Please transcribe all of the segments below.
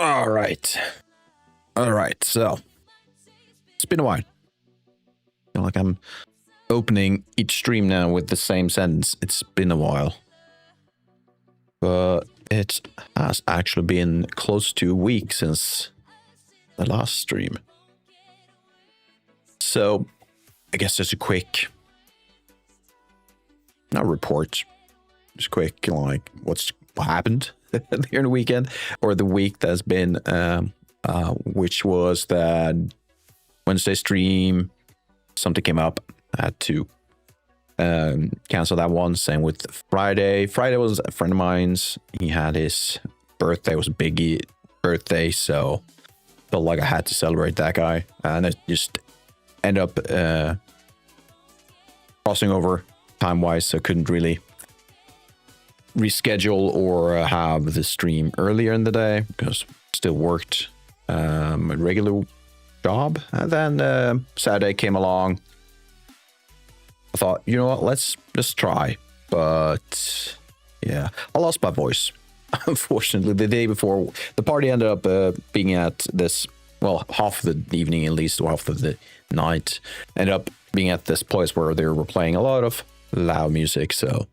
All right. So it's been a while. I feel like I'm opening each stream now with the same sentence. It's been a while. But it has actually been close to a week since the last stream. So I guess just a quick, not report, just quick, like what happened during the weekend or the week that's been, which was that Wednesday stream, something came up. I had to cancel that one. Same with Friday. Friday was a friend of mine's. He had his birthday. It was a big birthday, so felt like I had to celebrate that guy. And it just ended up crossing over time-wise, so couldn't really reschedule or have the stream earlier in the day because still worked a regular job. And then Saturday came along. I thought, you know what, let's just try. But yeah, I lost my voice. Unfortunately, the day before, the party ended up being at this, well, half of the evening at least, or half of the night, ended up being at this place where they were playing a lot of loud music. So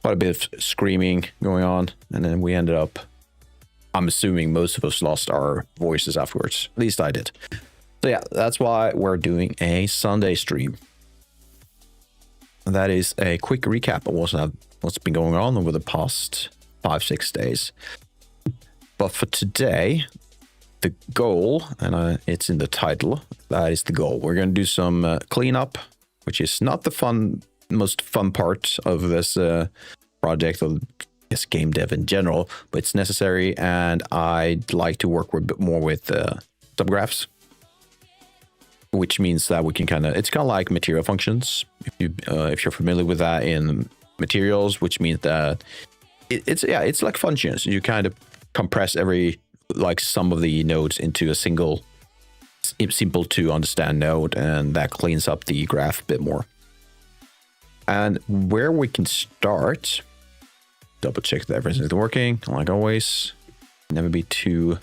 quite a bit of screaming going on. And then we ended up, I'm assuming most of us lost our voices afterwards. At least I did. So yeah, that's why we're doing a Sunday stream. That is a quick recap of what's been going on over the past 5-6 days. But for today, the goal, and it's in the title, that is the goal. We're going to do some cleanup, which is not the most fun part of this project, or this game dev in general, but it's necessary, and I'd like to work a bit more with subgraphs. Which means that we can it's kind of like material functions. If you're familiar with that in materials, which means that it's like functions. You kind of compress some of the nodes into a single, simple to understand node, and that cleans up the graph a bit more. And where we can start, double check that everything's working, like always. Never be too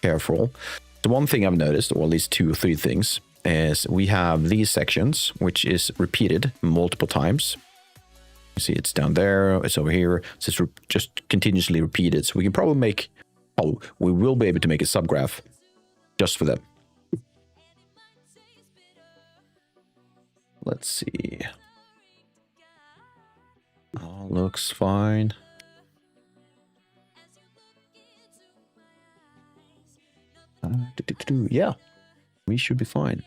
careful. The one thing I've noticed, or at least 2 or 3 things, is we have these sections, which is repeated multiple times. You see it's down there, it's over here, so it's just continuously repeated. So we can probably we will be able to make a subgraph just for them. Let's see. All looks fine. Yeah, we should be fine.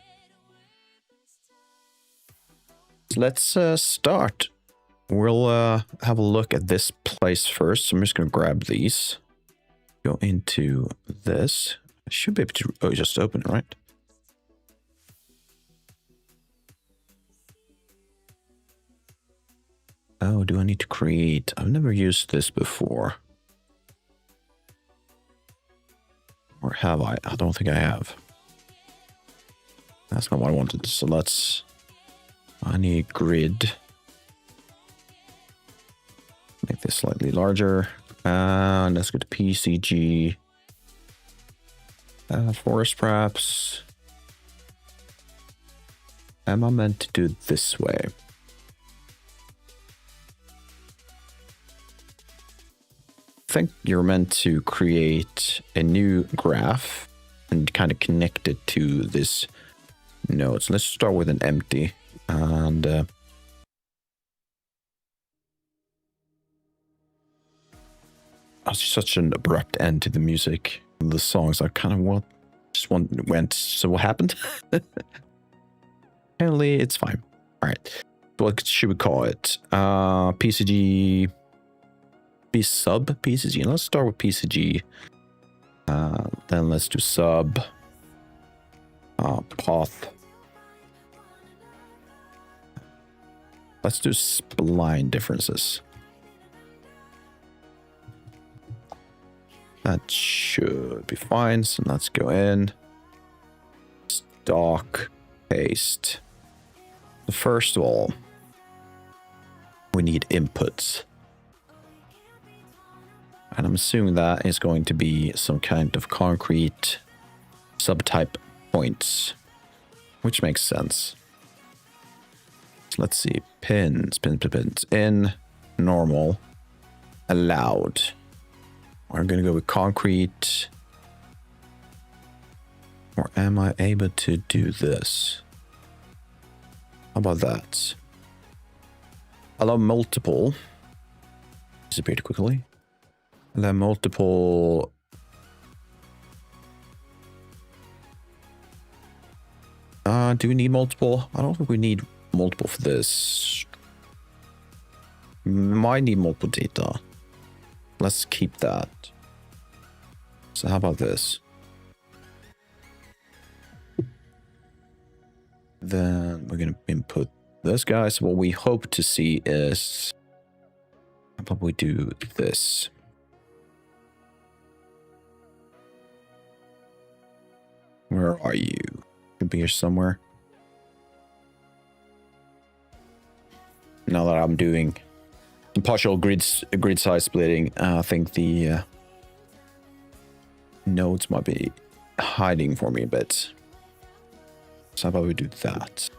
So let's start. We'll have a look at this place first. So I'm just going to grab these. Go into this. I should be able to just open it, right? Oh, do I need to create? I've never used this before. Or have I? I don't think I have. That's not what I wanted. So I need grid. Make this slightly larger. And let's go to PCG. Forest perhaps. Am I meant to do it this way? I think you're meant to create a new graph and kind of connect it to this node. So let's start with an empty, and that's such an abrupt end to the music. The songs I kind of went. So what happened? Apparently it's fine. All right. What should we call it? PCG. Be sub PCG. Let's start with PCG. Then let's do sub path. Let's do spline differences. That should be fine. So let's go in. Stock paste. First of all, we need inputs. And I'm assuming that is going to be some kind of concrete subtype points, which makes sense. So let's see. Pins. In, normal, allowed. We're going to go with concrete. Or am I able to do this? How about that? Allow multiple. Disappeared quickly. Allow multiple. Do we need multiple? I don't think we need multiple for this. Might need multiple data. Let's keep that. So how about this? Then we're going to input this guy. So what we hope to see is, how about we do this? Where are you? Could be here somewhere. Now that I'm doing partial grid size splitting, I think the nodes might be hiding for me a bit. So how about we do that?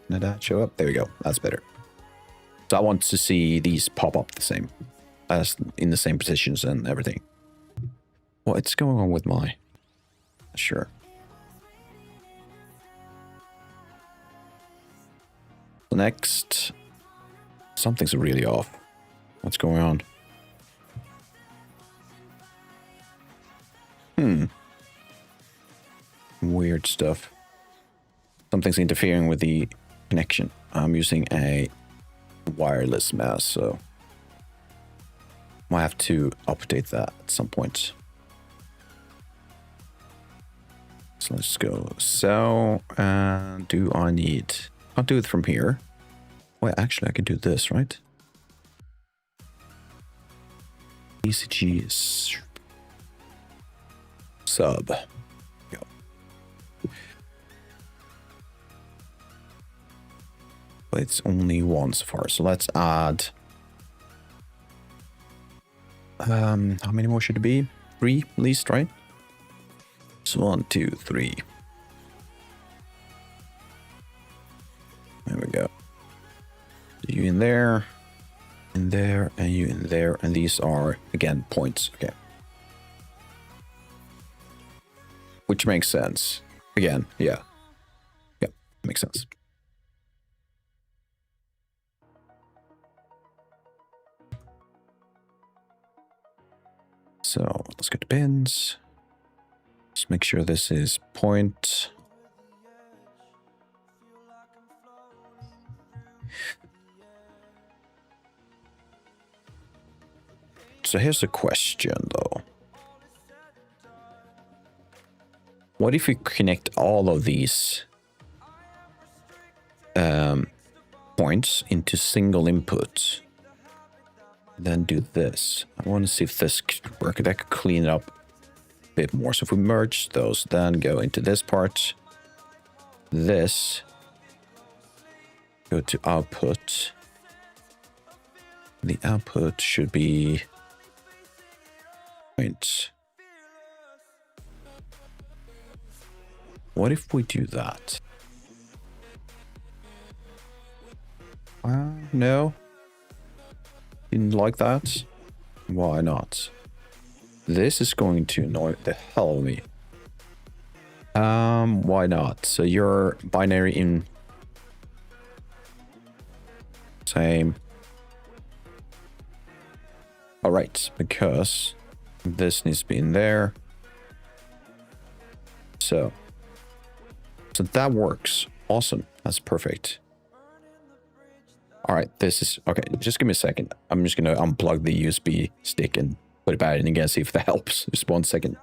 Did that show up? There we go. That's better. So I want to see these pop up the same, as in the same positions and everything. What's going on with my? Sure. Next, something's really off. What's going on? Weird stuff. Something's interfering with the connection. I'm using a wireless mouse, so might have to update that at some point. So let's go. So, do I need? I'll do it from here. Wait, actually, I can do this, right? Visage sub. But it's only one so far. So let's add. How many more should it be? 3 at least, right? So 1, 2, 3. There we go. You in there, and you in there, and these are again points. Okay. Which makes sense. Again, yeah. Yeah, makes sense. So let's go to pins. Just make sure this is point. So here's the question though. What if we connect all of these points into single input? Then do this. I want to see if this could work. That could clean it up a bit more. So if we merge those, then go into this part. This. Go to output. The output should be point. What if we do that? No. Didn't like that? Why not? This is going to annoy the hell out of me. Why not? So your binary in same. All right, because this needs to be in there. So that works. Awesome. That's perfect. All right, this is okay. Just give me a second. I'm just gonna unplug the USB stick and put it back in again, see if that helps. Just 1 second.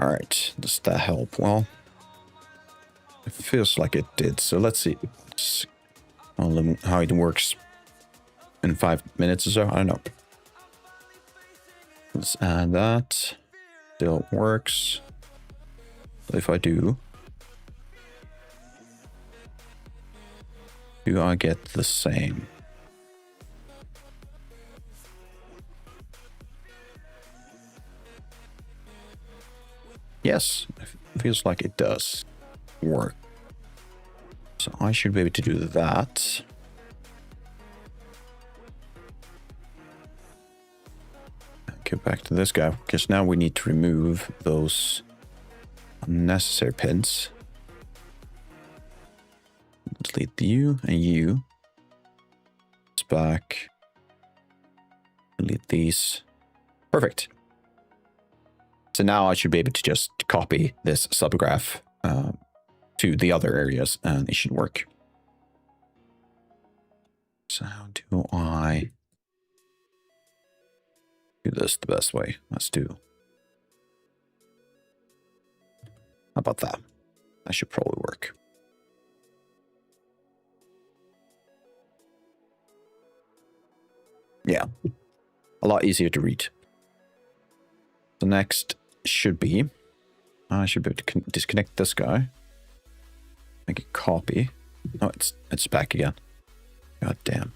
All right, does that help? Well, it feels like it did. So let's see how it works in 5 minutes or so. I don't know. Let's add that. Still works. If I do I get the same? Yes, it feels like it does work. So I should be able to do that. Go back to this guy, because now we need to remove those unnecessary pins. Delete you and you. It's back. Delete these. Perfect. So now I should be able to just copy this subgraph to the other areas, and it should work. So how do I do this the best way? Let's do. How about that? That should probably work. Yeah, a lot easier to read. The next should be, I should be able to disconnect this guy. Make a copy. Oh, it's back again. God damn.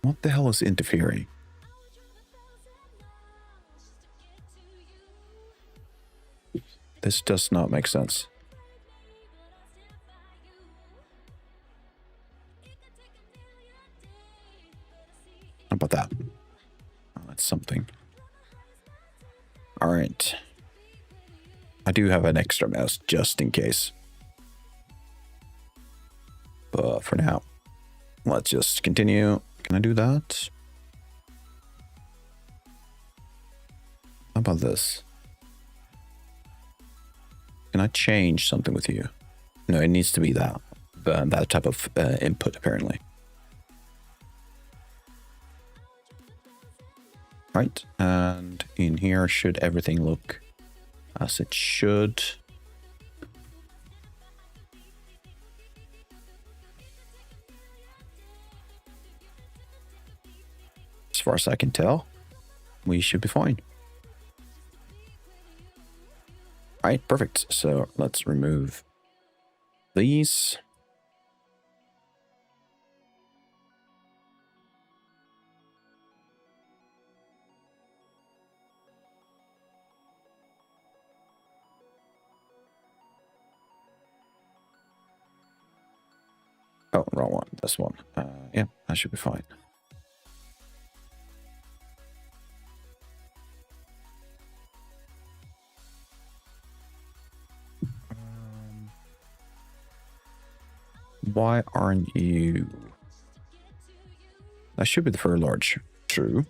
What the hell is interfering? This does not make sense. How about that? Oh, that's something. All right. I do have an extra mouse just in case. But for now, let's just continue. Can I do that? How about this? Can I change something with you? No, it needs to be that type of input, apparently. Right, and in here, should everything look as it should? As far as I can tell, we should be fine. All right, perfect. So let's remove these. Oh, wrong one. This one. Yeah, that should be fine. Why aren't you? That should be the fur large. True.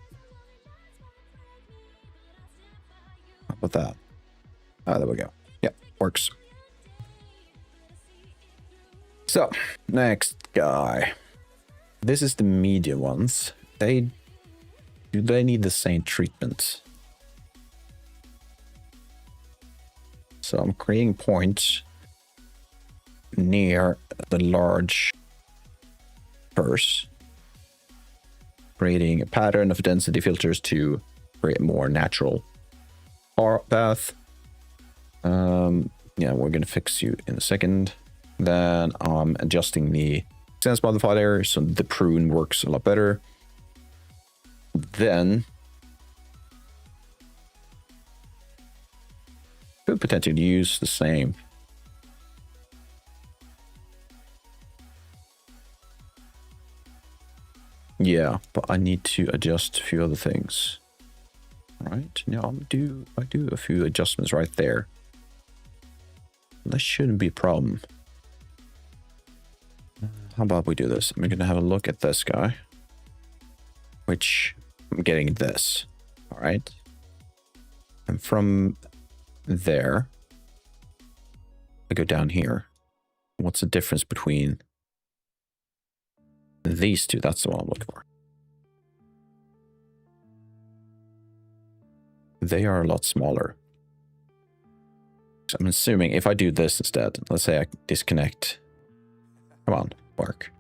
How about that? Ah, there we go. Yeah, works. So, next guy. This is the media ones. Do they need the same treatment? So I'm creating points near the large purse, creating a pattern of density filters to create a more natural path. Yeah, we're gonna fix you in a second. Then I'm adjusting the sense modifier so the prune works a lot better. Then could potentially use the same. Yeah, but I need to adjust a few other things. Right? Now I do a few adjustments right there. That shouldn't be a problem. How about we do this? I'm gonna have a look at this guy, which I'm getting this. All right. And from there, I go down here. What's the difference between these two? That's the one I'm looking for. they are a lot smaller. So I'm assuming if I do this instead, let's say I disconnect. Come on, work.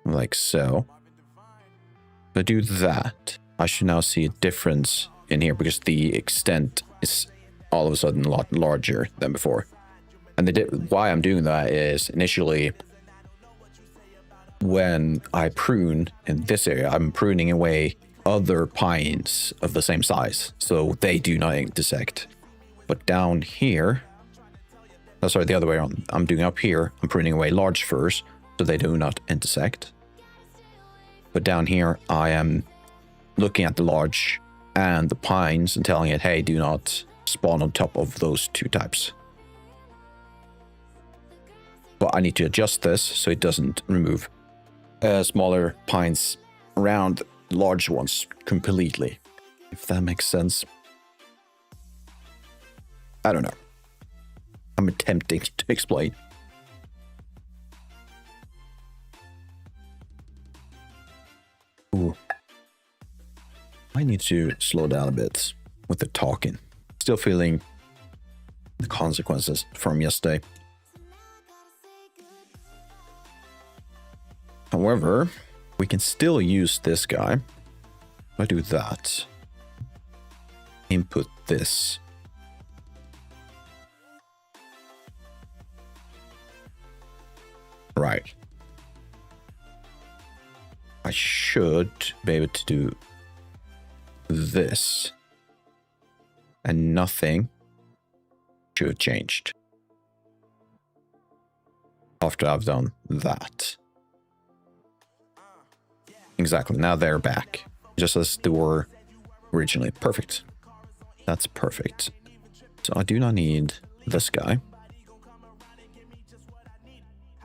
Like so. If I do that, I should now see a difference in here because the extent is all of a sudden a lot larger than before. And why I'm doing that is initially when I prune in this area, I'm pruning away other pines of the same size, so they do not intersect. But down here, oh, sorry, the other way around. I'm doing up here, I'm pruning away large firs, so they do not intersect. But down here, I am looking at the large and the pines and telling it, hey, do not spawn on top of those two types. But I need to adjust this so it doesn't remove smaller pines around large ones completely, if that makes sense. I don't know. I'm attempting to explain. Ooh. I need to slow down a bit with the talking. Still feeling the consequences from yesterday. However, we can still use this guy. If I do that, input this. Right. I should be able to do this. And nothing should have changed after I've done that. Exactly. Now they're back, just as they were originally. Perfect. That's perfect. So I do not need this guy.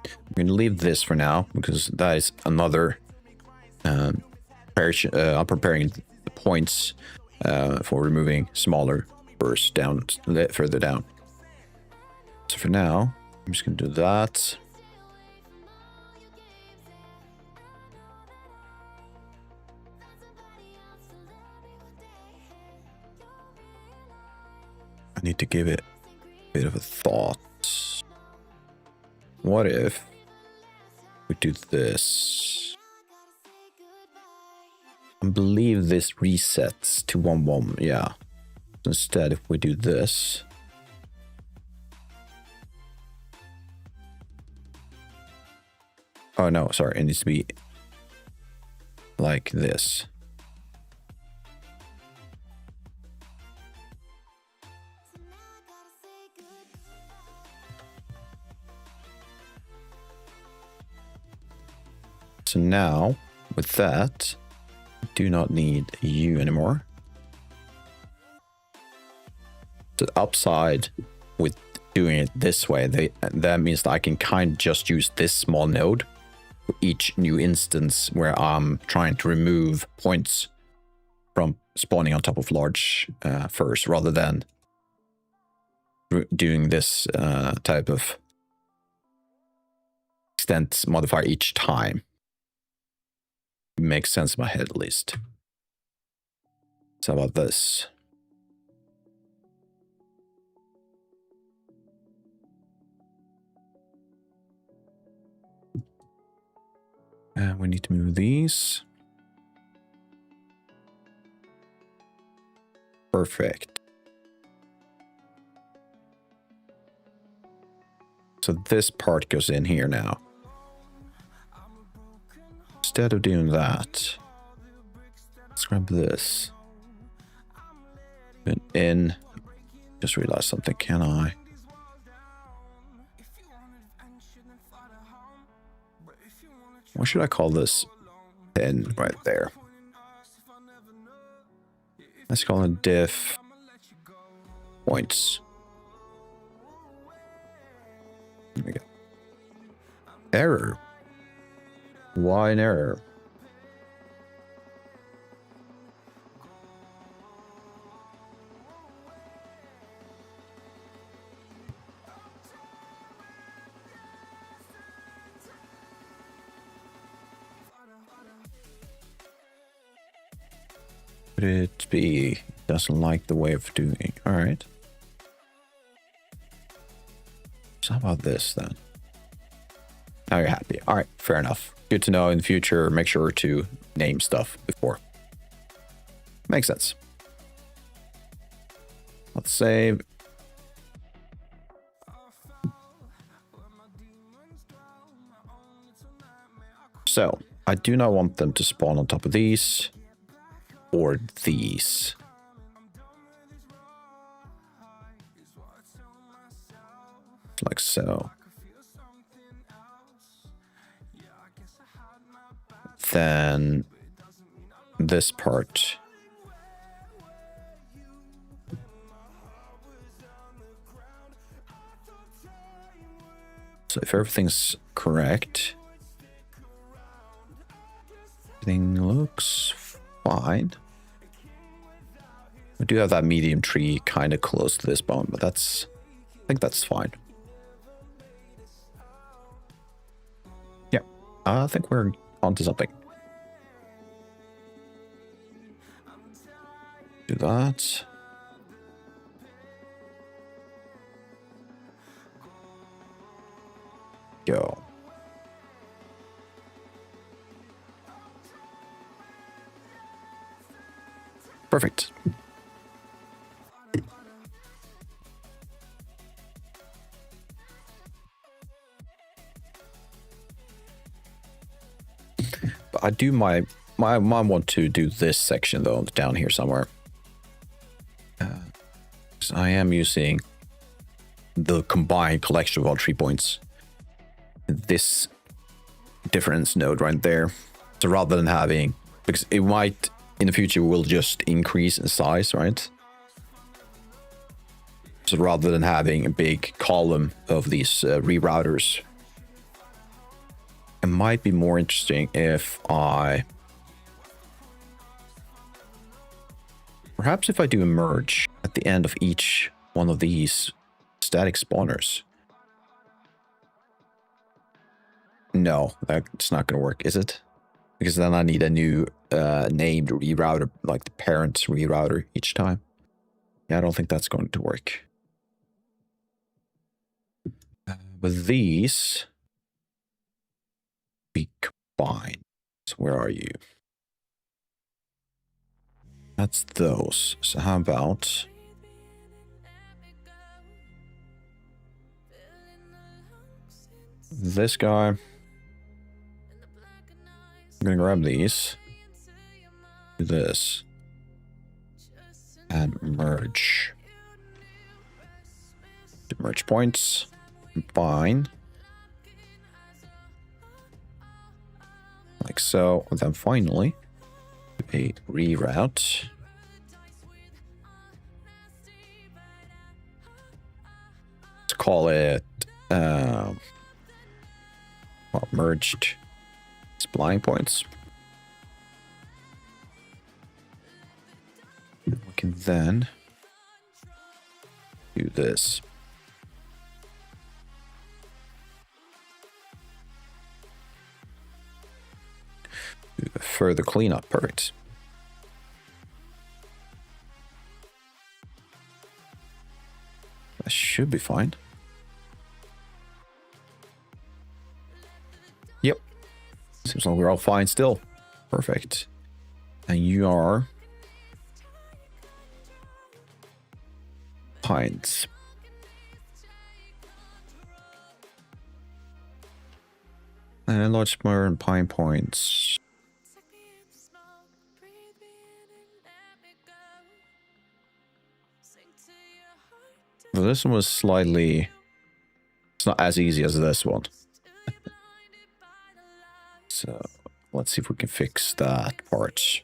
I'm going to leave this for now because that is another. I'm preparing the points for removing smaller bursts down further down. So for now, I'm just going to do that. I need to give it a bit of a thought. What if we do this? I believe this resets to 1-1, yeah. Instead, if we do this. Oh no, sorry, it needs to be like this. So now, with that, I do not need you anymore. The upside with doing it this way, that means that I can kind of just use this small node for each new instance where I'm trying to remove points from spawning on top of large firs, rather than doing this type of extent modifier each time. It makes sense in my head, at least. So how about this? And we need to move these. Perfect. So this part goes in here now. Instead of doing that, let's grab this. And in. Just realized something, can I? What should I call this pin right there? Let's call it diff points. There we go. Error. Why an error? Could it be doesn't like the way of doing? All right. So how about this then? Now you're happy. All right, fair enough. Good to know in the future. Make sure to name stuff before. Makes sense. Let's save. So I do not want them to spawn on top of these or these. Like so. Then this part. So if everything's correct, everything looks fine. We do have that medium tree kind of close to this bone, but that's, I think that's fine. Yeah, I think we're onto something. Do that. Go. Perfect. But I do might want to do this section though down here somewhere. So I am using the combined collection of all 3 points. This difference node right there. So rather than having, because it might in the future will just increase in size, right? So rather than having a big column of these rerouters, it might be more interesting if I, perhaps if I do a merge at the end of each one of these static spawners. No, that's not going to work, is it? Because then I need a new named rerouter, like the parent's rerouter each time. Yeah, I don't think that's going to work. With these, we combine. So where are you? That's those. So how about this guy? I'm gonna grab these. Do this. And merge. Do merge points. Combine. Like so. And then finally, a reroute. Let's call it well, merged spline points. We can then do this. Do a further cleanup. Perfect. That should be fine. Yep. Seems like we're all fine still. Perfect. And you are pines. And large smart and pine points. Well, this one was slightly, it's not as easy as this one. So let's see if we can fix that part.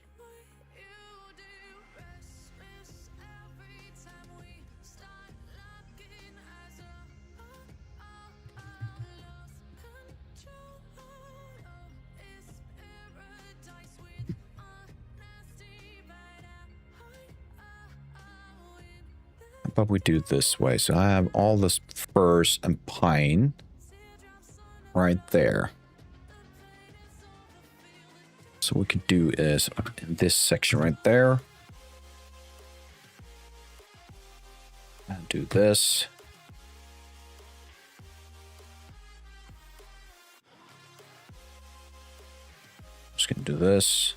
But we do it this way. So I have all this firs and pine right there. So what we could do is in this section right there, And do this. Just gonna do this.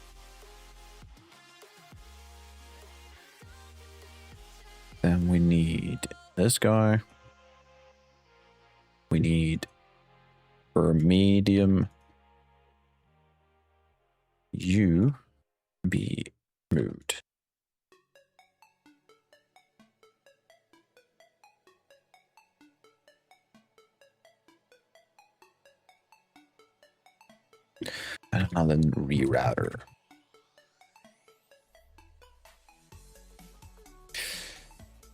Then we need this guy. We need for medium. You be moved. And another rerouter.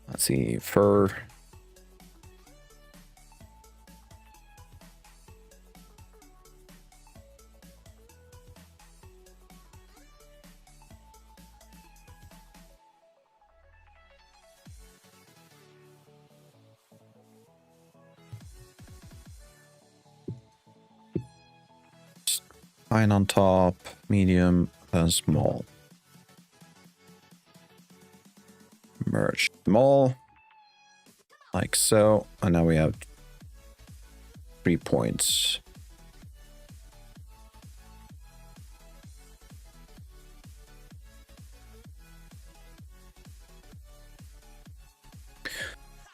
Let's see, fur. Fine on top, medium, and small. Merge small, like so, and now we have 3 points.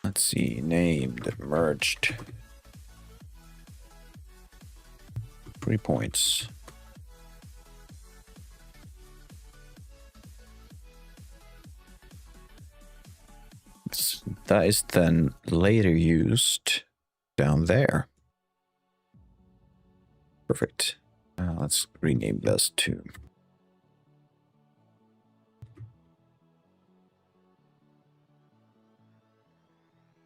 Let's see, named, merged. 3 points. That is then later used down there. Perfect. Let's rename this too.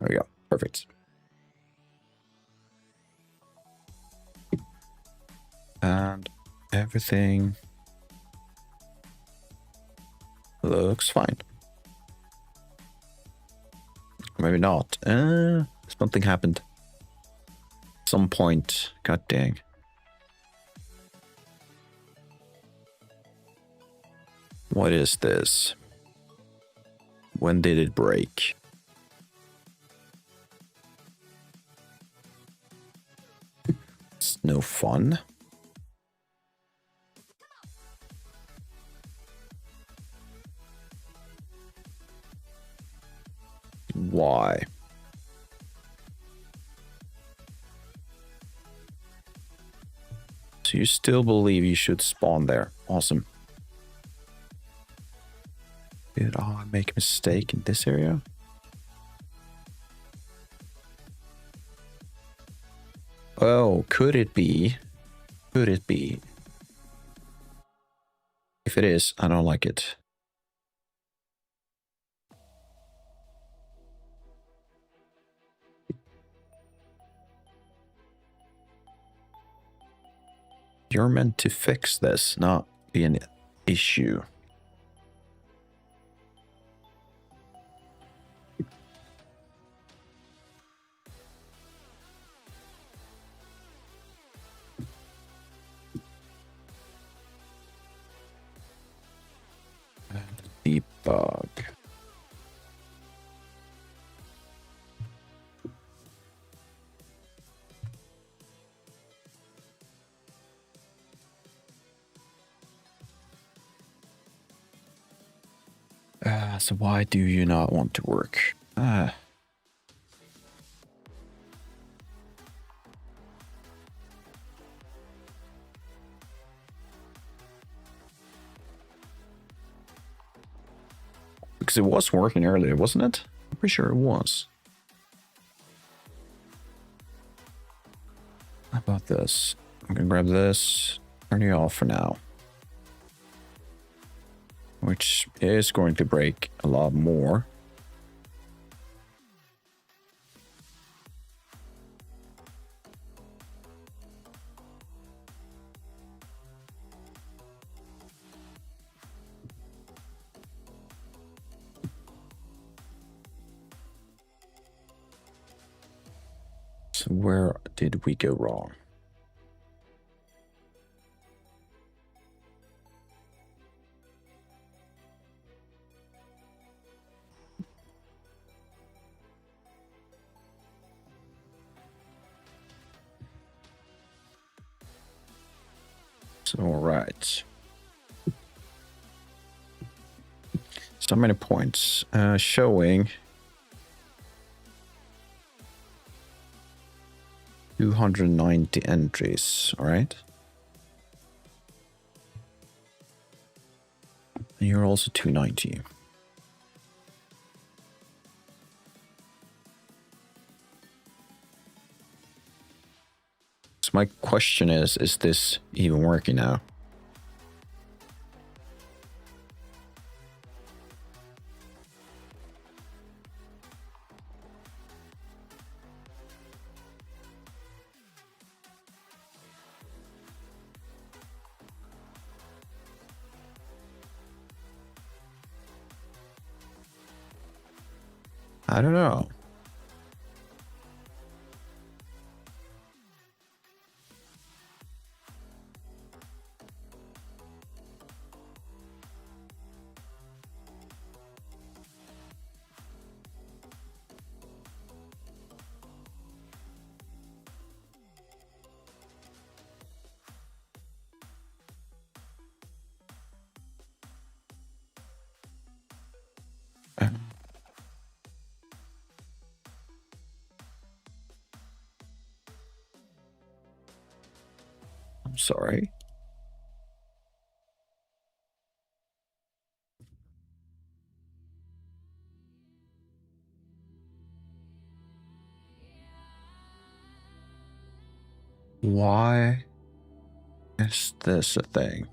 There we go. Perfect. And everything looks fine. Maybe not. Something happened. Some point. God dang. What is this? When did it break? It's no fun. Why? So you still believe you should spawn there. Awesome. Did I make a mistake in this area? Oh, could it be? Could it be? If it is, I don't like it. You're meant to fix this, not be an issue. Debug. So why do you not want to work? Because it was working earlier, wasn't it? I'm pretty sure it was. How about this? I'm gonna grab this, turn you off for now. Which is going to break a lot more. So where did we go wrong? All right. So many points. Showing 290 entries. All right. And you're also 290. So my question is this even working now? I don't know. I'm sorry. Why is this a thing?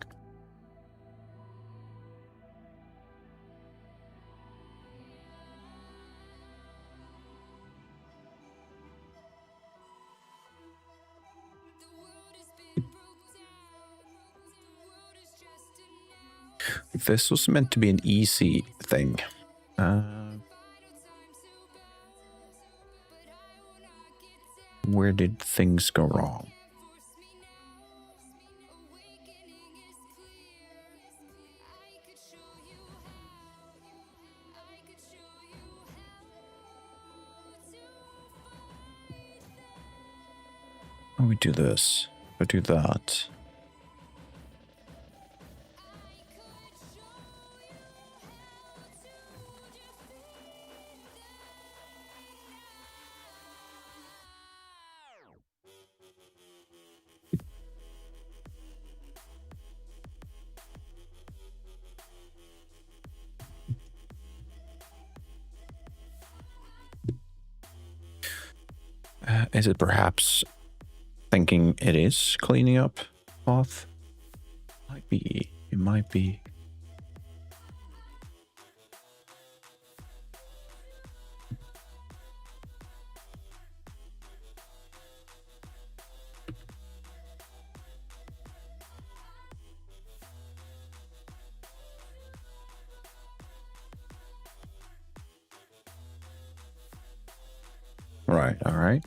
This was meant to be an easy thing. Where did things go wrong? Oh, we do this. We do that. Is it perhaps thinking it is cleaning up path? Might be. It might be. Right, all right.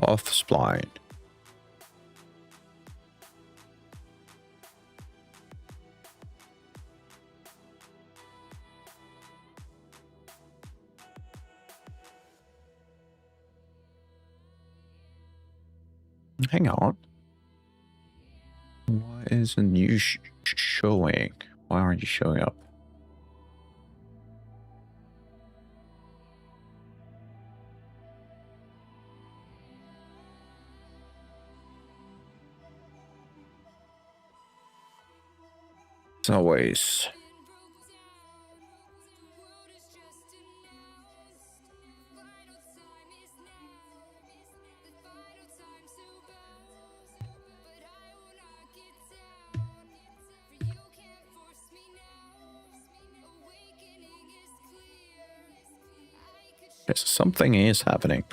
Off spline. Hang on. Why isn't you showing? Why aren't you showing up? As always. Okay, so something is happening.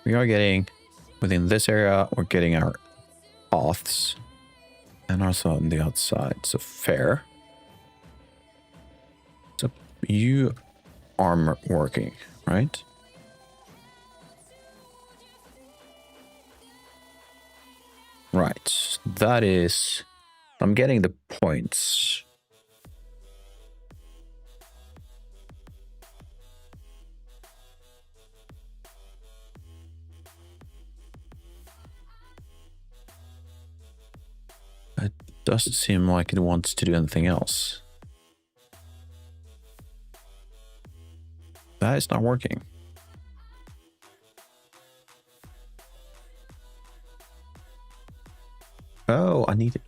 We are getting, within this area, we're getting our paths. And also on the outside. So fair. So you are working, right? Right. That is... I'm getting the points. Doesn't seem like it wants to do anything else. That is not working. Oh, I need it.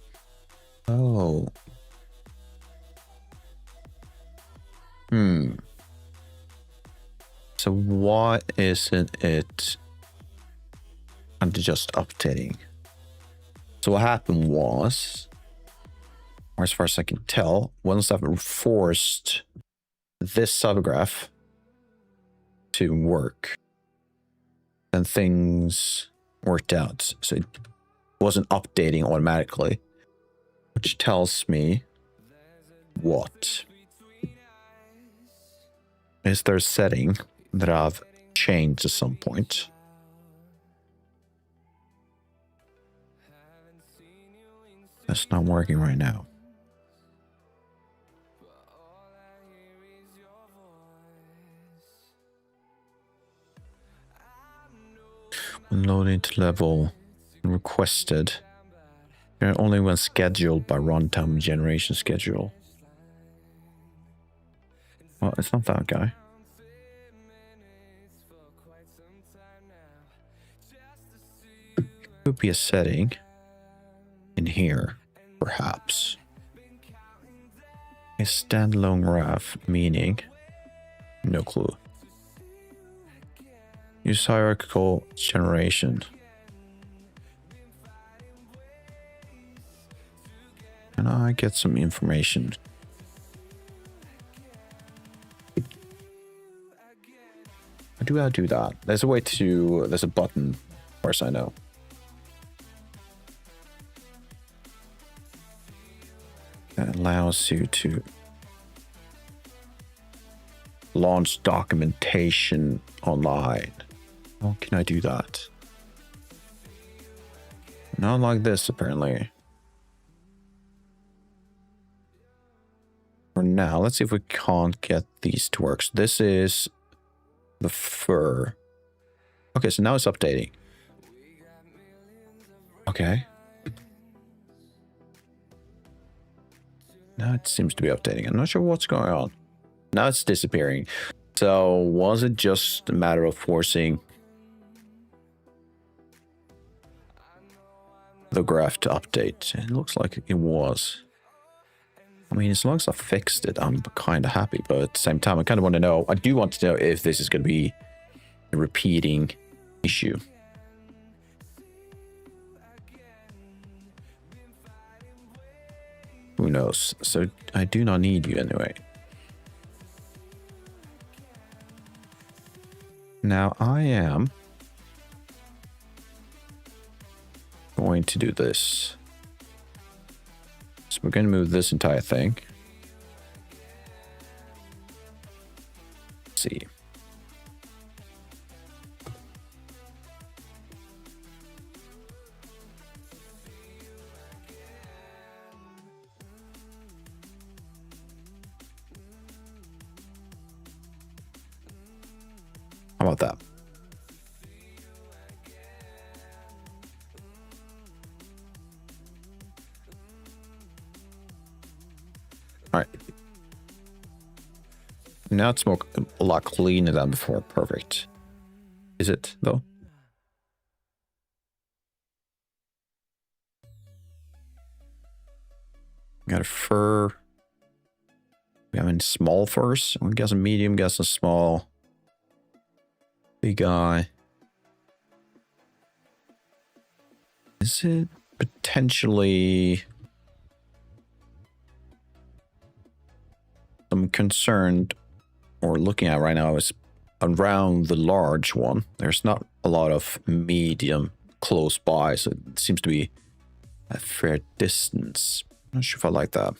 Oh. So why isn't it I'm just updating? So what happened was, or as far as I can tell, once I've forced this subgraph to work, then things worked out. So it wasn't updating automatically, which tells me what? Is there a setting that I've changed at some point? That's not working right now. When loading to level requested, only when scheduled by runtime generation schedule. Well, it's not that guy. Could be a setting in here, perhaps. A standalone graph, meaning no clue. Use hierarchical generation. Can I get some information? How do I do that? There's a way to... There's a button, of course I know. That allows you to launch documentation online. How can I do that? Not like this, apparently. For now, let's see if we can't get these to work. So this is the fur. Okay, so now it's updating. Okay. Now it seems to be updating. I'm not sure what's going on. Now it's disappearing. So was it just a matter of forcing the graph to update? It looks like it was. I mean, as long as I fixed it, I'm kind of happy. But at the same time, I kind of want to know. I do want to know if this is going to be a repeating issue. Who knows? So I do not need you anyway. Now I am going to do this. So we're going to move this entire thing. Let's see. How about that? All right. Now it's more a lot cleaner than before. Perfect. Is it though? Got a fur. We have any small furs. We got some medium, got some small. Big guy. Is it potentially... I'm concerned, or looking at right now, is around the large one. There's not a lot of medium close by, so it seems to be a fair distance. I'm not sure if I like that.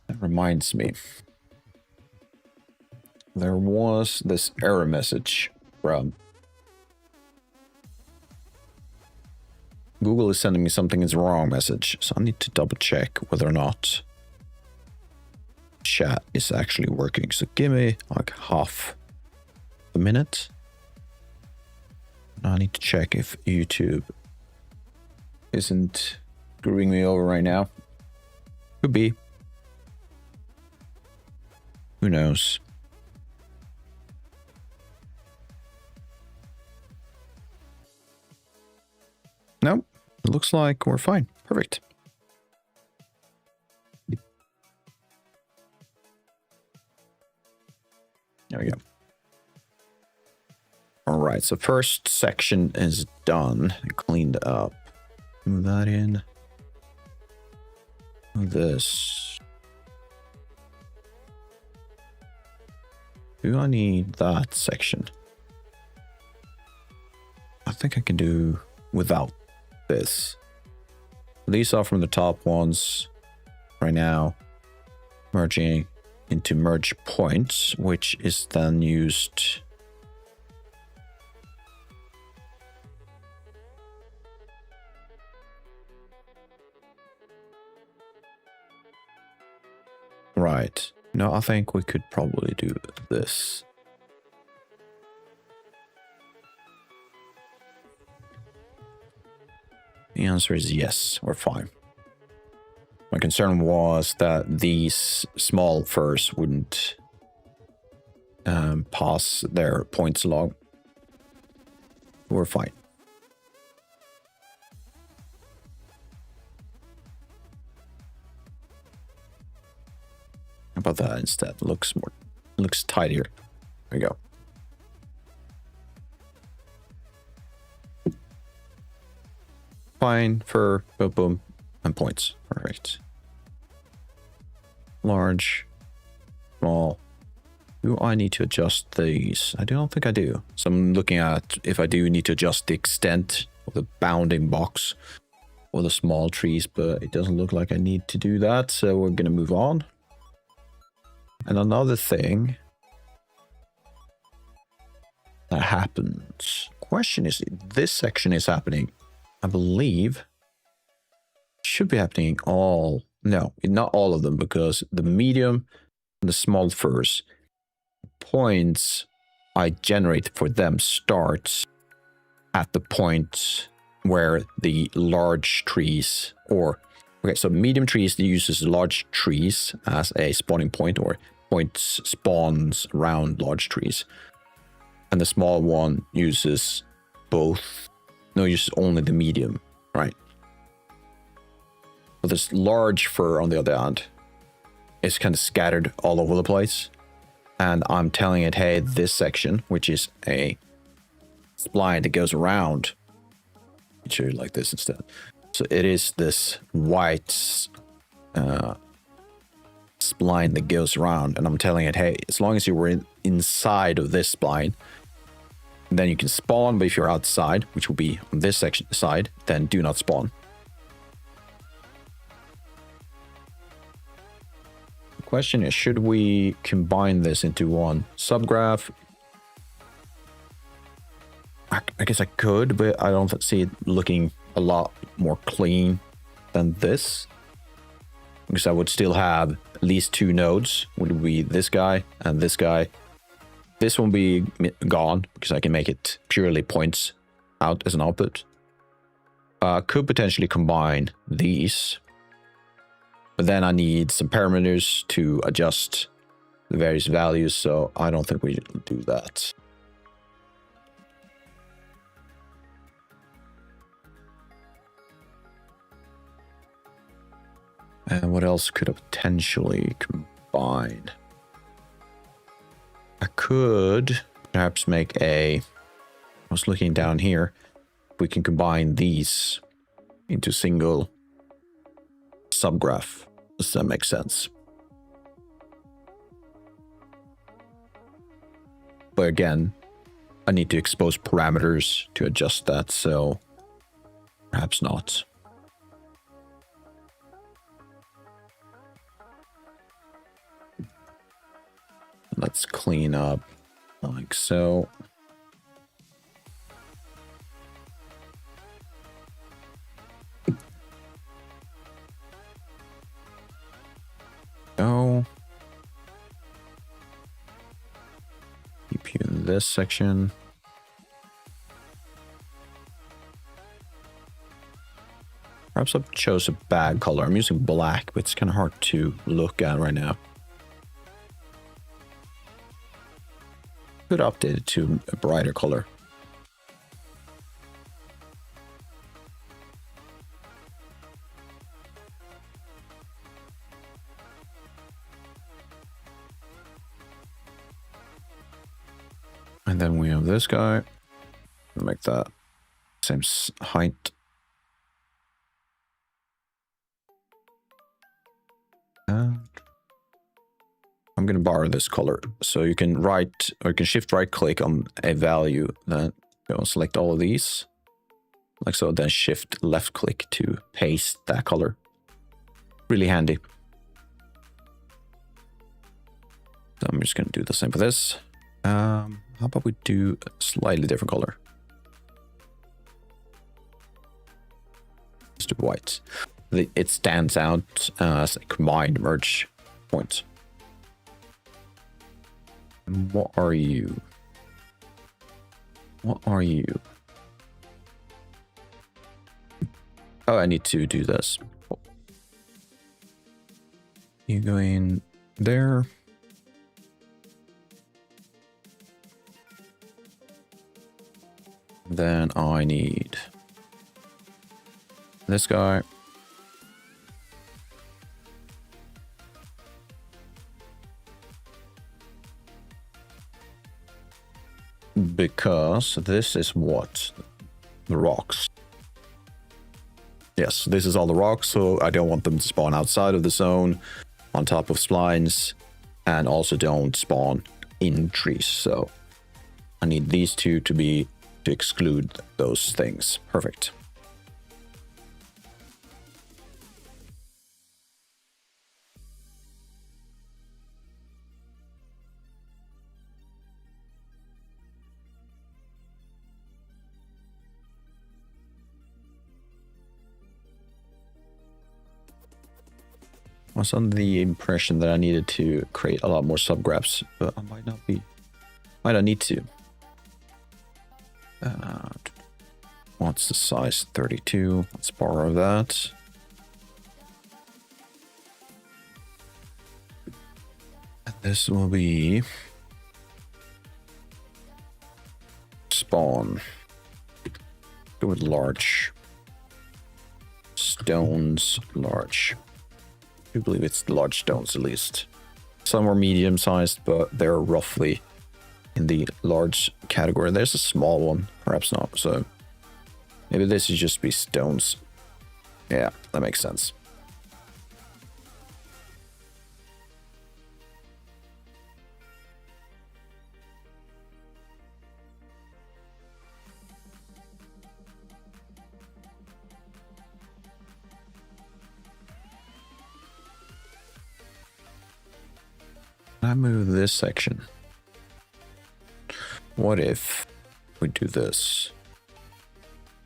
That reminds me. There was this error message from Google is sending me something is wrong message, so I need to double check whether or not chat is actually working. So give me like half a minute. I need to check if YouTube isn't screwing me over right now. Could be. Who knows? Nope. It looks like we're fine. Perfect. There we go. All right, so first section is done and cleaned up. Move that in. Move this. Do I need that section? I think I can do without this. These are from the top ones right now, merging into merge points, which is then used right. No, I think we could probably do this. The answer is yes, we're fine. My concern was that these small furs wouldn't pass their points along. We're fine. How about that instead? Looks tidier. There we go. Fine for boom, boom, and points. All right. Large, small. Do I need to adjust these? I don't think I do. So I'm looking at if I do need to adjust the extent of the bounding box or the small trees, but it doesn't look like I need to do that. So we're going to move on. And another thing that happens. Question is, this section is happening. I believe it should be happening all. No, not all of them, because the medium and the small furs points I generate for them starts at the point where the large trees okay, so medium trees uses large trees as a spawning point, or points spawns around large trees. And the small one uses both. No, uses only the medium, right? But this large fur, on the other hand, is kind of scattered all over the place. And I'm telling it, hey, this section, which is a spline that goes around, I'll show you like this instead. So it is this white spline that goes around, and I'm telling it, hey, as long as you were inside of this spline, then you can spawn, but if you're outside, which will be on this section side, then do not spawn. The question is, should we combine this into one subgraph? I guess I could, but I don't see it looking a lot more clean than this, because I would still have at least two nodes. Would be this guy and this guy. This won't be gone because I can make it purely points out as an output. Could potentially combine these, but then I need some parameters to adjust the various values, so I don't think we do that. And what else could I potentially combine? I could perhaps make I was looking down here, we can combine these into single subgraph. Does that make sense? But again, I need to expose parameters to adjust that, so perhaps not. Let's clean up like so. Go. Keep you in this section. Perhaps I chose a bad color. I'm using black, but it's kind of hard to look at right now. Could update it to a brighter color. And then we have this guy. Make that same height. And I'm going to borrow this color. So you can shift right click on a value, then go select all of these. Like so, then shift left click to paste that color. Really handy. So I'm just going to do the same for this. How about we do a slightly different color? Let's do white. It stands out as a combined merge point. What are you? What are you? Oh, I need to do this. You go in there. Then I need this guy. Because this is what? The rocks. Yes, this is all the rocks, so I don't want them to spawn outside of the zone, on top of splines, and also don't spawn in trees. So I need these two to exclude those things. Perfect. I was under the impression that I needed to create a lot more subgraphs, but I might not need to. What's the size? 32. Let's borrow that. And this will be spawn. Go with large. Stones, large. I believe it's large stones at least. Some are medium sized, but they're roughly in the large category. There's a small one, perhaps not. So maybe this should just be stones. Yeah, that makes sense. I move this section. What if we do this?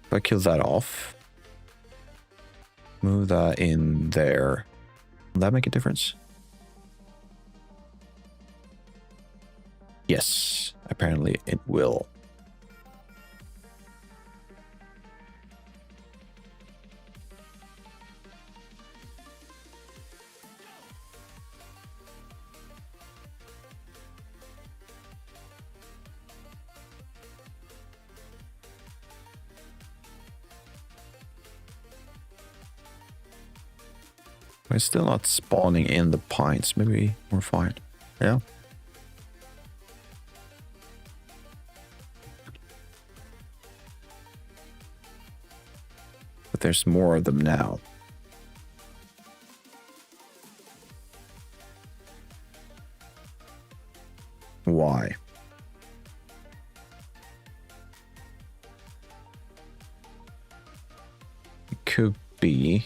If I kill that off, move that in there, will that make a difference? Yes, apparently it will. We're still not spawning in the pines. Maybe we're fine. Yeah. But there's more of them now. Why? It could be.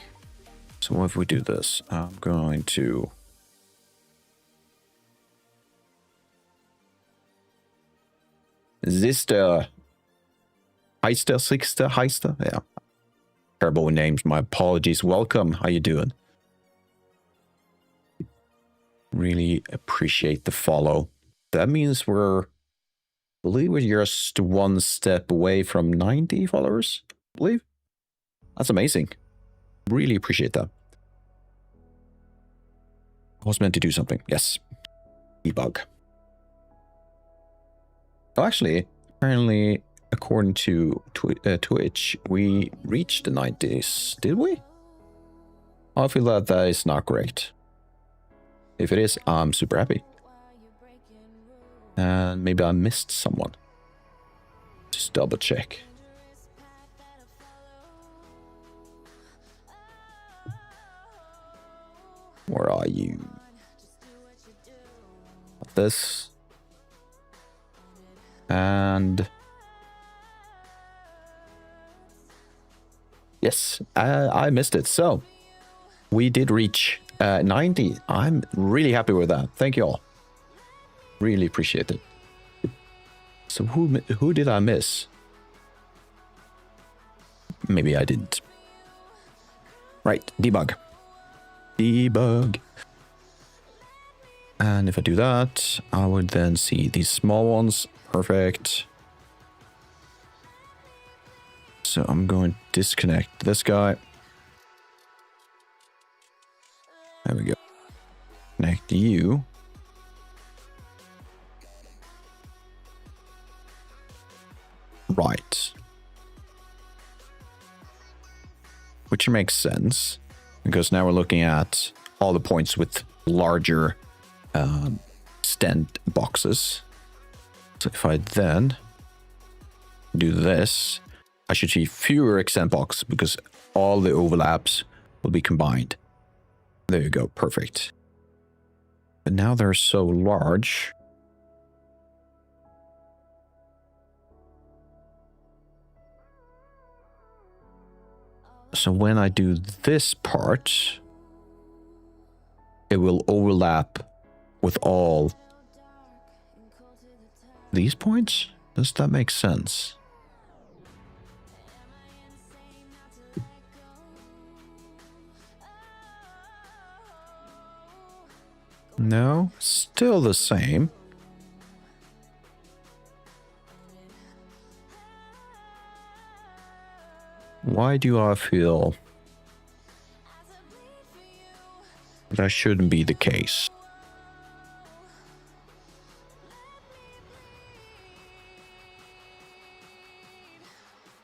So what if we do this? I'm going to... Zista. Heister, Sixter, Heister? Yeah. Terrible with names. My apologies. Welcome. How you doing? Really appreciate the follow. That means I believe we're just one step away from 90 followers, I believe. That's amazing. Really appreciate that. I was meant to do something. Yes. Debug. Oh, actually, apparently, according to Twitch, we reached the 90s. Did we? I feel that that is not correct. If it is, I'm super happy. And maybe I missed someone. Just double check. Where are you? This. And yes, I missed it. So we did reach 90. I'm really happy with that. Thank you all. Really appreciate it. So who did I miss? Maybe I didn't. Right, debug. Debug. And if I do that, I would then see these small ones. Perfect. So I'm going to disconnect this guy. There we go. Connect you. Right. Which makes sense, because now we're looking at all the points with larger stent boxes. So if I then do this, I should see fewer extent boxes because all the overlaps will be combined. There you go, perfect. But now they're so large. So when I do this part, it will overlap with all these points? Does that make sense? No, still the same. Why do I feel that shouldn't be the case?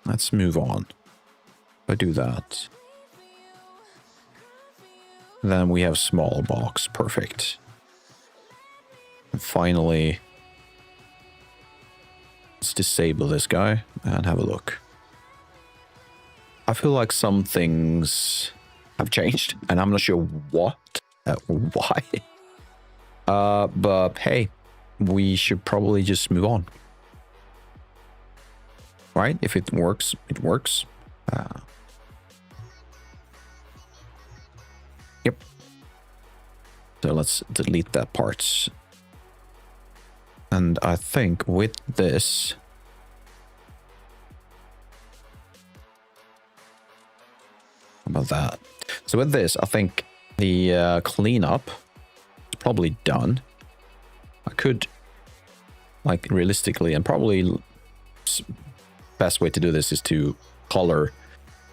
Let's move on. If I do that, then we have small box. Perfect. And finally, let's disable this guy and have a look. I feel like some things have changed, and I'm not sure what, why. But hey, we should probably just move on. Right? If it works, it works. Yep. So let's delete that part. And I think with this, about that. So with this, I think the cleanup is probably done. I could, like, realistically, and probably best way to do this is to color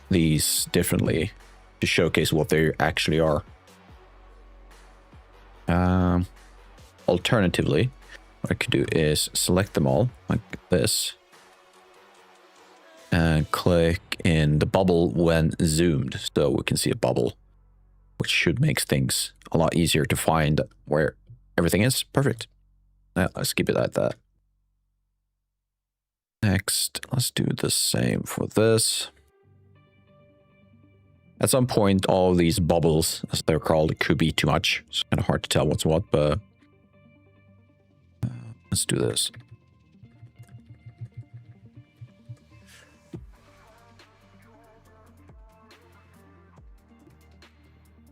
these differently to showcase what they actually are. Alternatively, what I could do is select them all like this and click in the bubble when zoomed, so we can see a bubble, which should make things a lot easier to find where everything is. Perfect. Let's keep it at that. Next, let's do the same for this. At some point, all of these bubbles, as they're called, could be too much. It's kind of hard to tell what's what, but let's do this.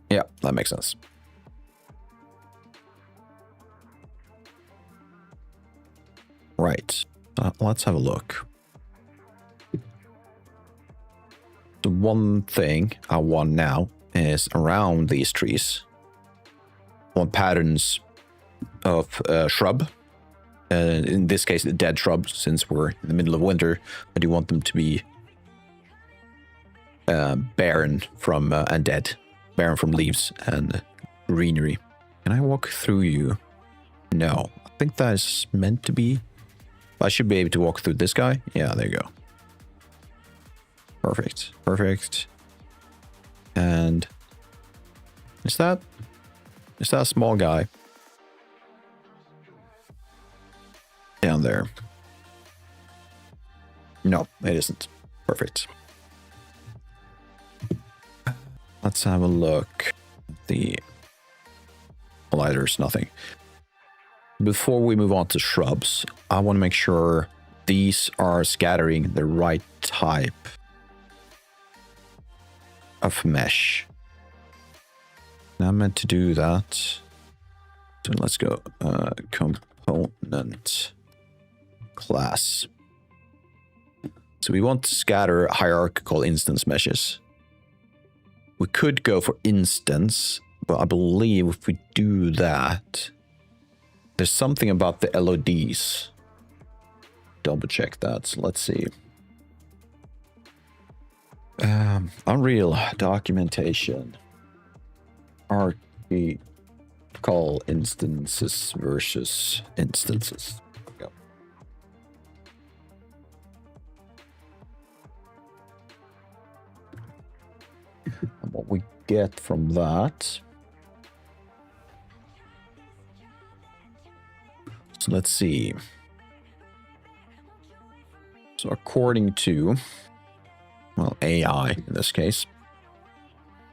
Yeah, that makes sense. Right. Let's have a look. The one thing I want now is around these trees. I want patterns of shrub. In this case, the dead shrub, since we're in the middle of winter. I do want them to be barren from undead, barren from leaves and greenery. Can I walk through you? No, I think that is meant to be. I should be able to walk through this guy. Yeah, there you go. Perfect, perfect. And is that a small guy down there? No, it isn't. Perfect. Let's have a look. Well, there's nothing. Before we move on to shrubs, I want to make sure these are scattering the right type of mesh. And I'm meant to do that. So let's go component class. So we want to scatter hierarchical instance meshes. We could go for instance, but I believe if we do that, there's something about the LODs. Double check that. So let's see. Unreal documentation. Architectural instances versus instances. There we go. And what we get from that. So let's see. So according to, well, AI in this case,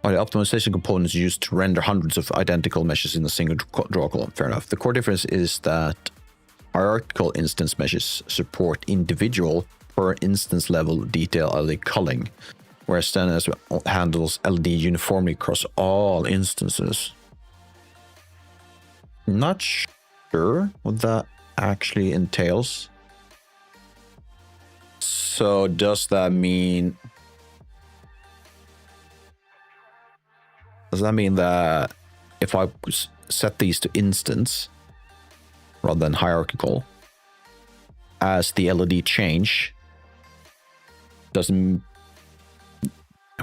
are the optimization components used to render hundreds of identical meshes in a single draw column. Fair enough. The core difference is that hierarchical instance meshes support individual per instance level detail LED culling, whereas standard handles LED uniformly across all instances. Not sure what that actually entails. So does that mean that if I set these to instance rather than hierarchical, as the LED change doesn't,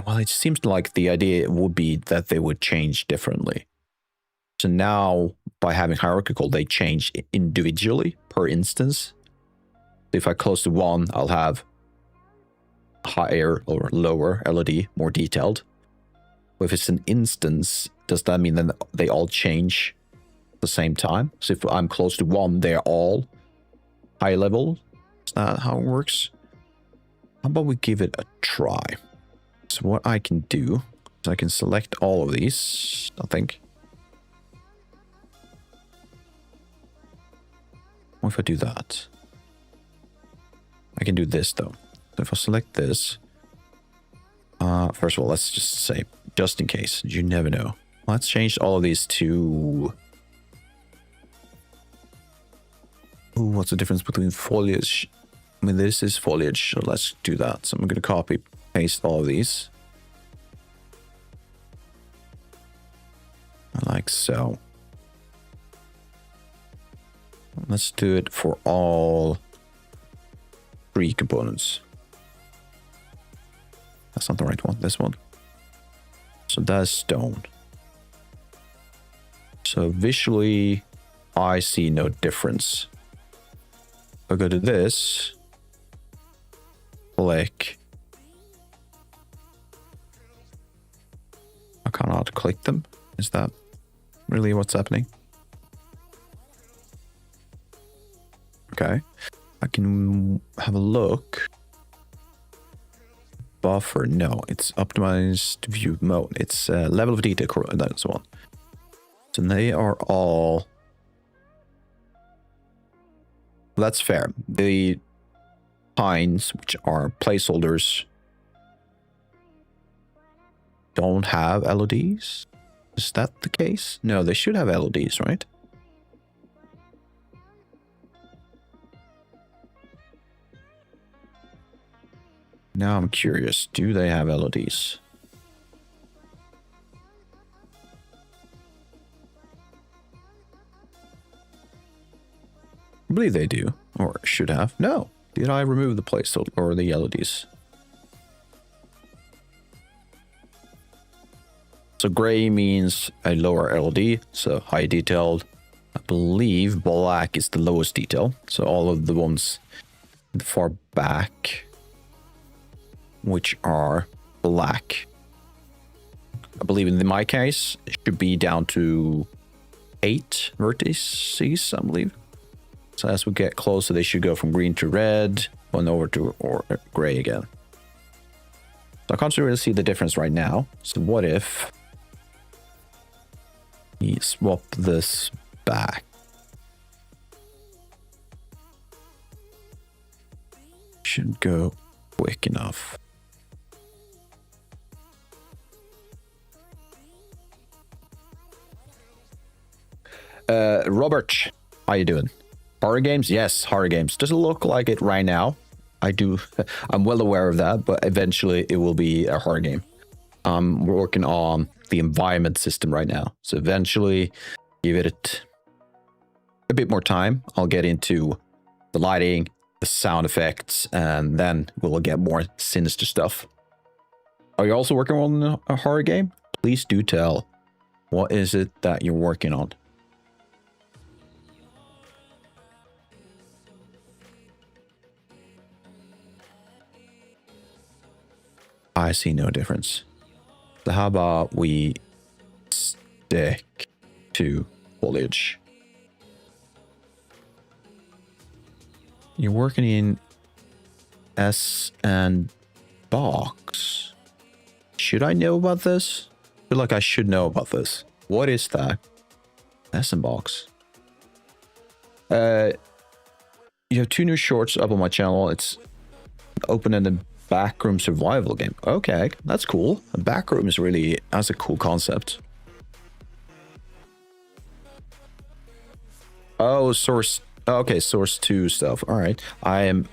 well, it seems like the idea would be that they would change differently. So now by having hierarchical, they change individually per instance. If I close to one, I'll have higher or lower LED, more detailed. But if it's an instance, does that mean that they all change at the same time? So if I'm close to one, they're all high level? Is that how it works? How about we give it a try? So what I can do is I can select all of these, I think. What if I do that? I can do this though. So if I select this, first of all, let's just say, just in case, you never know. Let's change all of these to... Ooh, what's the difference between foliage? I mean, this is foliage, so let's do that. So I'm going to copy, paste all of these. Like so. Let's do it for all 3 components. That's not the right one, this one. So that's stone. So visually, I see no difference. If I go to this, click. I cannot click them. Is that really what's happening? Okay. I can have a look. Buffer, no, it's optimized view mode. It's level of detail, and so on. So they are all... That's fair. The pines, which are placeholders, don't have LEDs. Is that the case? No, they should have LEDs, right? Now I'm curious, do they have LEDs? I believe they do, or should have. No, did I remove the placeholder or the LEDs? So gray means a lower LD, so high detailed. I believe black is the lowest detail. So all of the ones far back, which are black, I believe in my case, it should be down to 8 vertices, I believe. So as we get closer, they should go from green to red, one over to gray again. So I can't really see the difference right now. So what if we swap this back? Shouldn't go quick enough. Robert, how you doing? Horror games? Yes, horror games. Does it look like it right now? I do. I'm well aware of that, but eventually it will be a horror game. We're working on the environment system right now. So eventually, give it a bit more time. I'll get into the lighting, the sound effects, and then we'll get more sinister stuff. Are you also working on a horror game? Please do tell. What is it that you're working on? I see no difference. So how about we stick to foliage? You're working in S and box. Should I know about this? I feel like I should know about this. What is that? S and box. You have 2 new shorts up on my channel. It's open-ended backroom survival game. Okay, that's cool. A backroom is really, that's a cool concept. Oh, source. Okay, source 2 stuff. All right. I am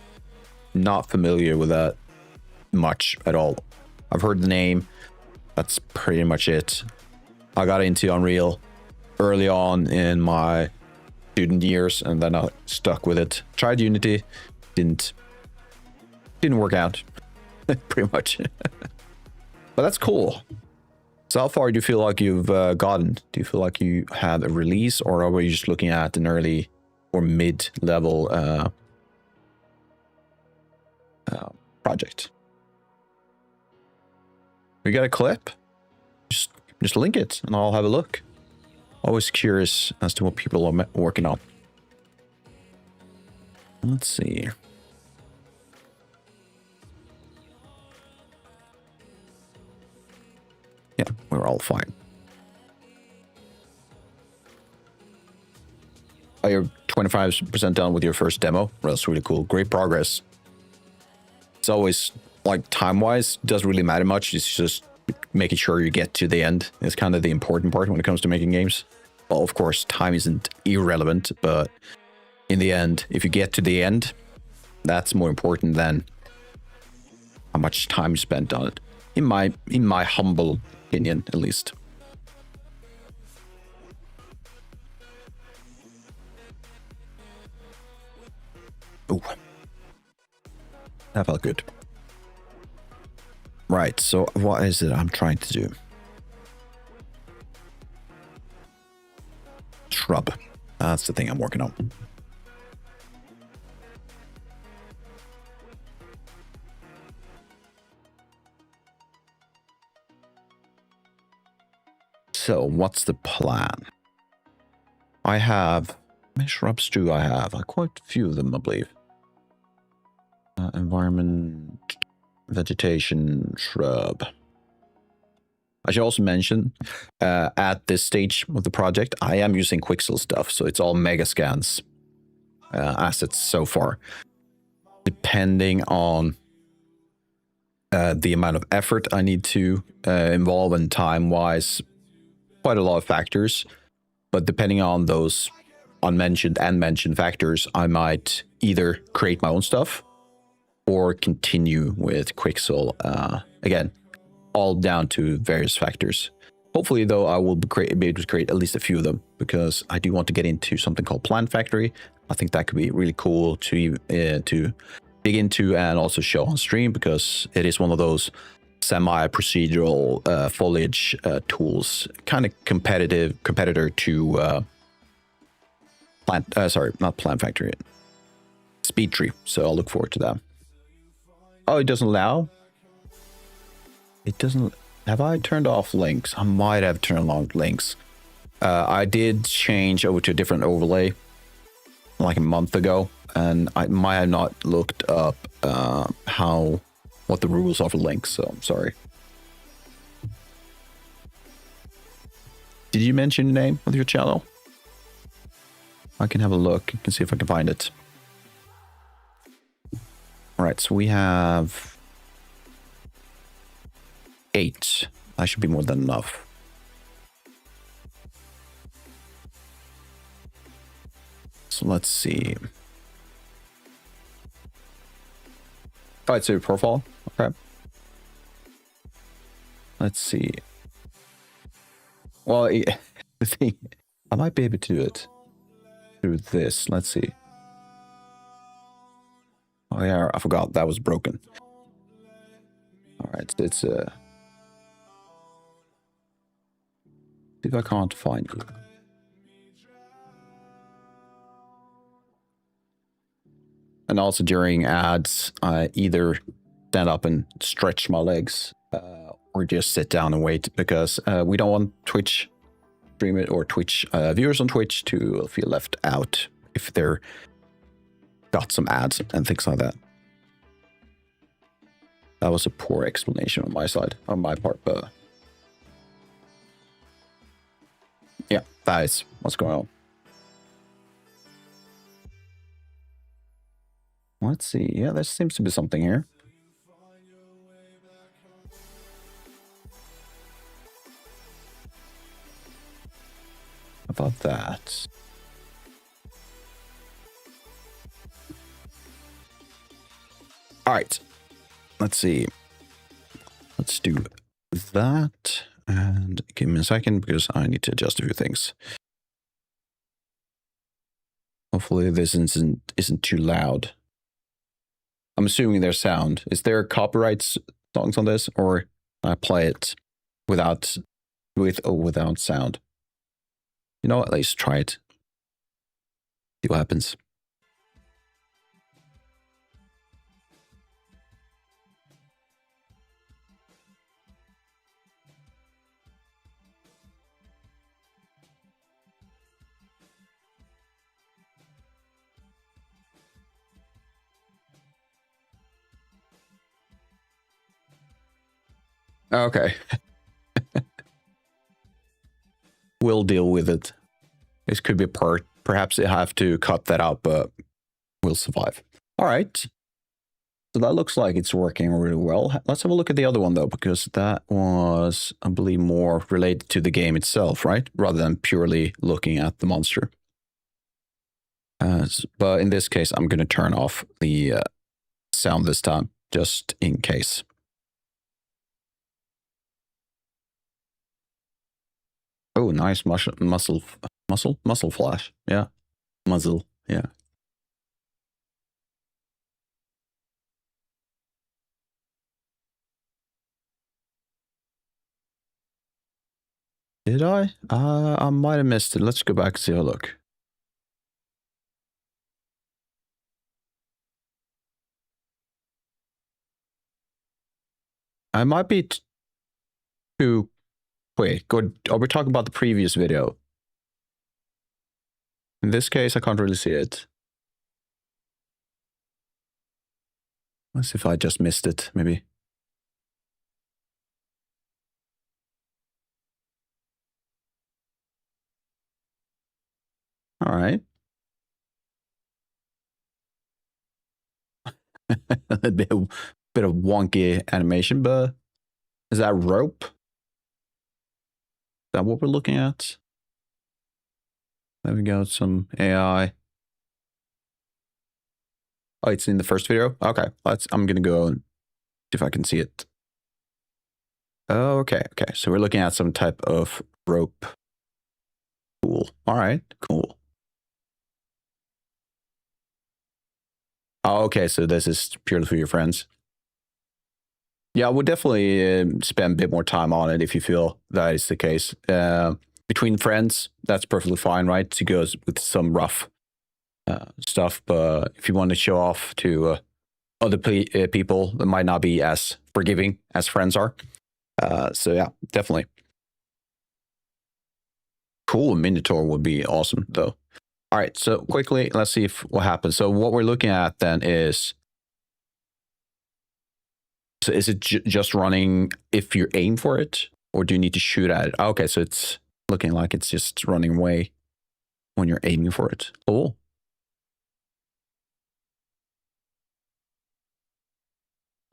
not familiar with that much at all. I've heard the name. That's pretty much it. I got into Unreal early on in my student years, and then I stuck with it. Tried Unity, didn't work out. Pretty much. But that's cool. So how far do you feel like you've gotten? Do you feel like you have a release, or are you just looking at an early or mid-level project? We got a clip? Just link it and I'll have a look. Always curious as to what people are working on. Let's see. Yeah, we're all fine. Oh, you're 25% done with your first demo. That's really cool. Great progress. It's always, like, time-wise, doesn't really matter much. It's just making sure you get to the end. It's kind of the important part when it comes to making games. Well, of course, time isn't irrelevant, but in the end, if you get to the end, that's more important than how much time you spent on it. In my humble opinion, at least. Ooh. That felt good. Right, so what is it I'm trying to do? Shrub. That's the thing I'm working on. So, what's the plan? I have... How many shrubs do I have? Quite a few of them, I believe. Environment... Vegetation... Shrub. I should also mention, at this stage of the project, I am using Quixel stuff, so it's all Megascans assets so far. Depending on the amount of effort I need to involve and time-wise, quite a lot of factors, but depending on those unmentioned and mentioned factors, I might either create my own stuff or continue with Quixel. Again, all down to various factors. Hopefully, though, I will be able to create at least a few of them, because I do want to get into something called Plant Factory. I think that could be really cool to dig into and also show on stream, because it is one of those semi-procedural foliage tools, kind of competitor to not Plant Factory, Speed Tree. So I'll look forward to that. Oh, it doesn't allow? It doesn't. Have I turned off links? I might have turned on links. I did change over to a different overlay like a month ago, and I might have not looked up what the rules are for links, so I'm sorry. Did you mention the name of your channel? I can have a look and see if I can find it. All right, so we have 8. That should be more than enough. So let's see. Oh, it's a profile. Okay. Let's see. Well, the thing, I might be able to do it through this. Let's see. Oh yeah, I forgot that was broken. All right, it's see if I can't find it. And also during ads, I either stand up and stretch my legs or just sit down and wait, because we don't want Twitch streamers or Twitch viewers on Twitch to feel left out if they're got some ads and things like that. That was a poor explanation on my part, but yeah, that is what's going on. Let's see. Yeah, there seems to be something here. How about that? All right. Let's see. Let's do that. And give me a second because I need to adjust a few things. Hopefully this isn't too loud. I'm assuming there's sound. Is there copyright songs on this, or I play it without sound? You know what? Let's try it. See what happens. Okay. We'll deal with it. This could be perhaps I have to cut that out, but we'll survive. All right. So that looks like it's working really well. Let's have a look at the other one though, because that was, I believe, more related to the game itself, right? Rather than purely looking at the monster. But in this case, I'm going to turn off the sound this time, just in case. Oh, nice muzzle flash. Yeah. Muzzle. Yeah. Did I? I might have missed it. Let's go back and see a look. I might be too... Wait, good. Are we talking about the previous video? In this case, I can't really see it. Let's see if I just missed it, maybe. All right. A bit of wonky animation, but is that rope? Is that what we're looking at? There we go, some AI. Oh, it's in the first video? Okay, I'm gonna go and see if I can see it. Oh, okay. So we're looking at some type of rope. Cool. All right, cool. Oh, okay, so this is purely for your friends. Yeah, I would definitely spend a bit more time on it if you feel that is the case. Between friends, that's perfectly fine, right? To go with some rough stuff, but if you want to show off to other people that might not be as forgiving as friends are, so yeah, definitely. Cool, Minotaur would be awesome though. All right, so quickly, let's see if what happens. So what we're looking at then is, so is it just running if you aim for it, or do you need to shoot at it? Okay, so it's looking like it's just running away when you're aiming for it. Cool.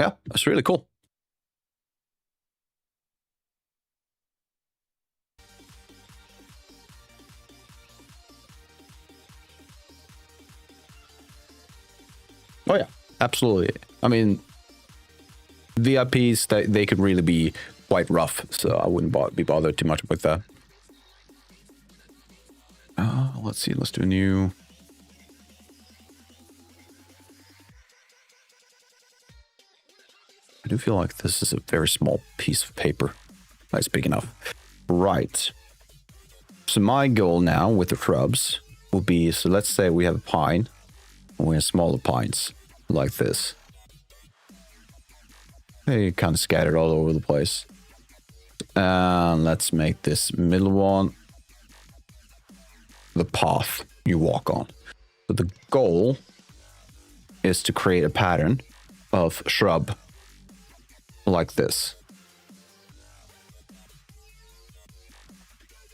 Yeah, that's really cool. Oh yeah, absolutely. I mean, VIPs, they could really be quite rough, so I wouldn't be bothered too much with that. Let's see, let's do a new. I do feel like this is a very small piece of paper. That's big enough. Right. So my goal now with the shrubs will be, so let's say we have a pine, and we have smaller pines like this. They kind of scattered all over the place. And let's make this middle one the path you walk on. So the goal is to create a pattern of shrub like this.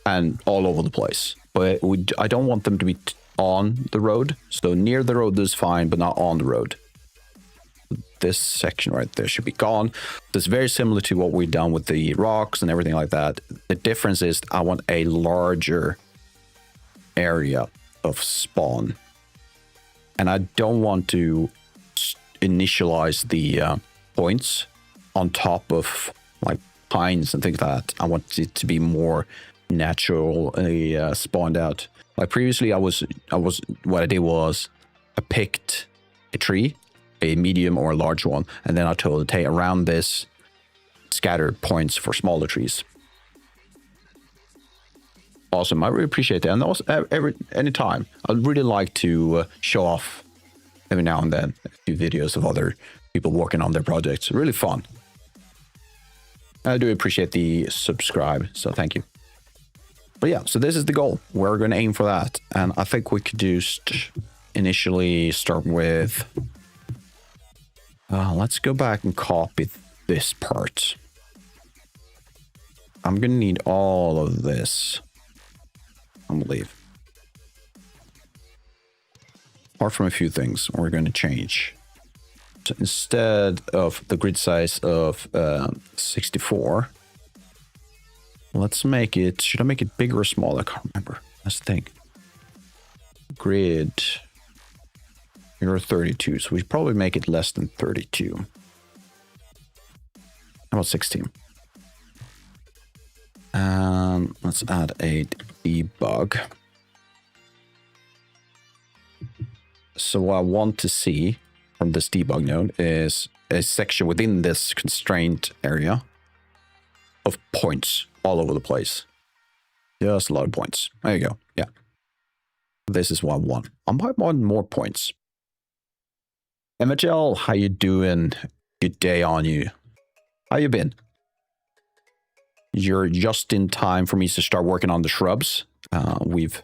And all over the place. But I don't want them to be on the road. So near the road is fine, but not on the road. This section right there should be gone. This is very similar to what we've done with the rocks and everything like that. The difference is I want a larger area of spawn. And I don't want to initialize the points on top of like pines and things like that. I want it to be more naturally spawned out. Like previously, what I did was I picked a tree, a medium or a large one, and then I told it, hey, around this, scattered points for smaller trees. Awesome, I really appreciate that. And also, anytime, I'd really like to show off every now and then a few videos of other people working on their projects. Really fun. I do appreciate the subscribe, so thank you. But yeah, so this is the goal. We're going to aim for that. And I think we could just initially start with... let's go back and copy this part. I'm going to need all of this, I believe. Apart from a few things we're going to change. So instead of the grid size of 64... let's make it, should I make it bigger or smaller? I can't remember. That's the thing. Grid. You're 32, so we should probably make it less than 32. How about 16? Let's add a debug. So what I want to see from this debug node is a section within this constraint area of points all over the place. Just a lot of points. There you go. Yeah. This is what I want. I might want more points. MHL, how you doing? Good day on you. How you been? You're just in time for me to start working on the shrubs. We've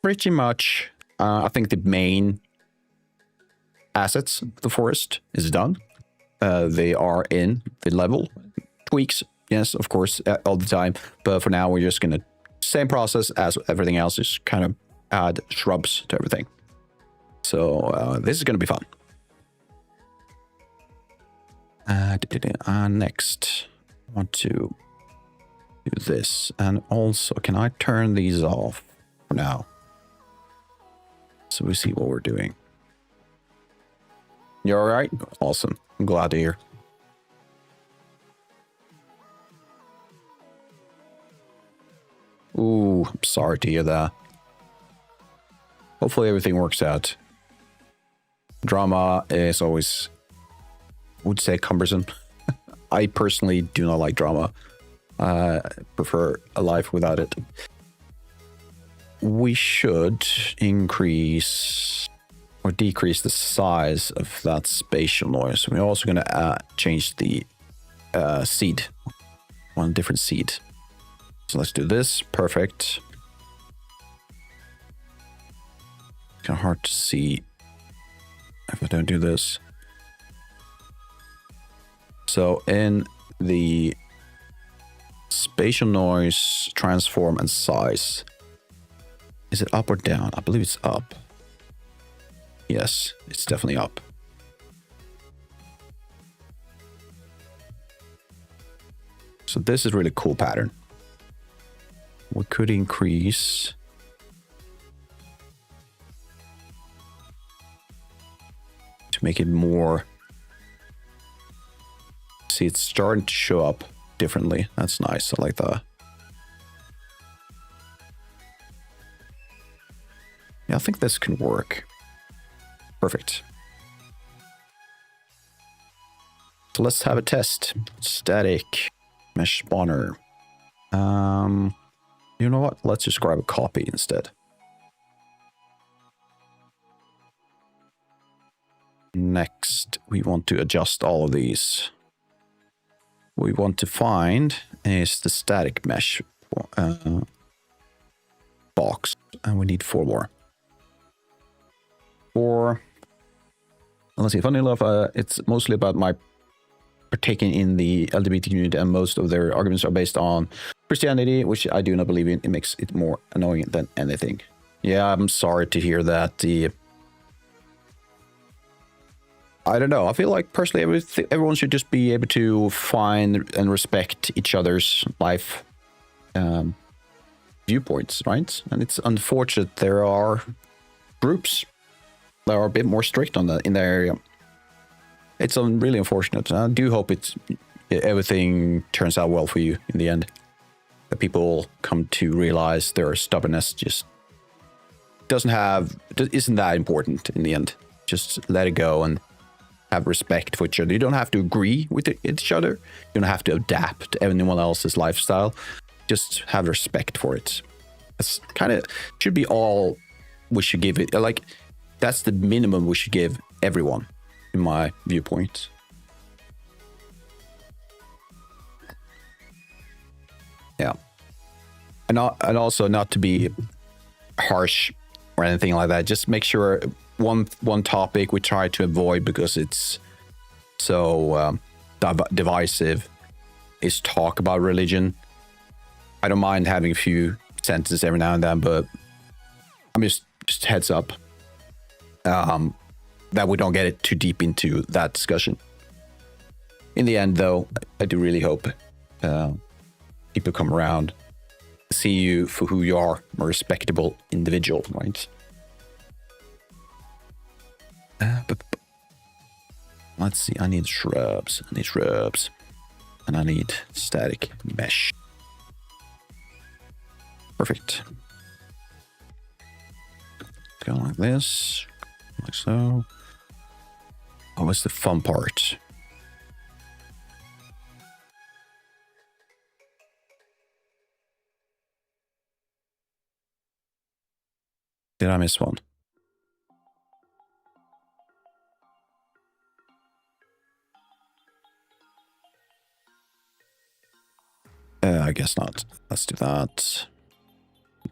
pretty much, I think the main assets of the forest is done. They are in the level. Tweaks, yes, of course, all the time. But for now, we're just going to, same process as everything else, just kind of add shrubs to everything. So this is going to be fun. Next, I want to do this. And also, can I turn these off for now? So we see what we're doing. You all right? Awesome. I'm glad to hear. Ooh, I'm sorry to hear that. Hopefully everything works out. Drama is always would say cumbersome. I personally do not like drama. Prefer a life without it. We should increase or decrease the size of that spatial noise. We're also going to change the seed, one different seed. So let's do this. Perfect. It's kind of hard to see if I don't do this. So in the spatial noise, transform, and size, is it up or down? I believe it's up. Yes, it's definitely up. So this is really cool pattern. We could increase to make it more. See, it's starting to show up differently. That's nice. I like that. Yeah, I think this can work. Perfect. So let's have a test. Static mesh spawner. You know what? Let's just grab a copy instead. Next, we want to adjust all of these. What we want to find is the static mesh box, and we need 4 more. 4. Let's see. Funny enough, it's mostly about my partaking in the LGBT community, and most of their arguments are based on Christianity, which I do not believe in. It makes it more annoying than anything. Yeah, I'm sorry to hear that. I don't know. I feel like personally, everyone should just be able to find and respect each other's life viewpoints, right? And it's unfortunate there are groups that are a bit more strict on that in their area. It's really unfortunate. I do hope everything turns out well for you in the end. That people come to realize their stubbornness just isn't that important in the end. Just let it go and have respect for each other. You don't have to agree with each other. You don't have to adapt to anyone else's lifestyle. Just have respect for it. That's kind of should be all we should give it. Like, that's the minimum we should give everyone, in my viewpoint. Yeah. And also not to be harsh or anything like that. Just make sure one topic we try to avoid because it's so divisive is talk about religion. I don't mind having a few sentences every now and then, but I'm just heads up that we don't get it too deep into that discussion. In the end, though, I do really hope people come around, see you for who you are, a respectable individual, right? But let's see. I need shrubs. And I need static mesh. Perfect. Go like this, like so. Oh, what's the fun part? Did I miss one? I guess not. Let's do that.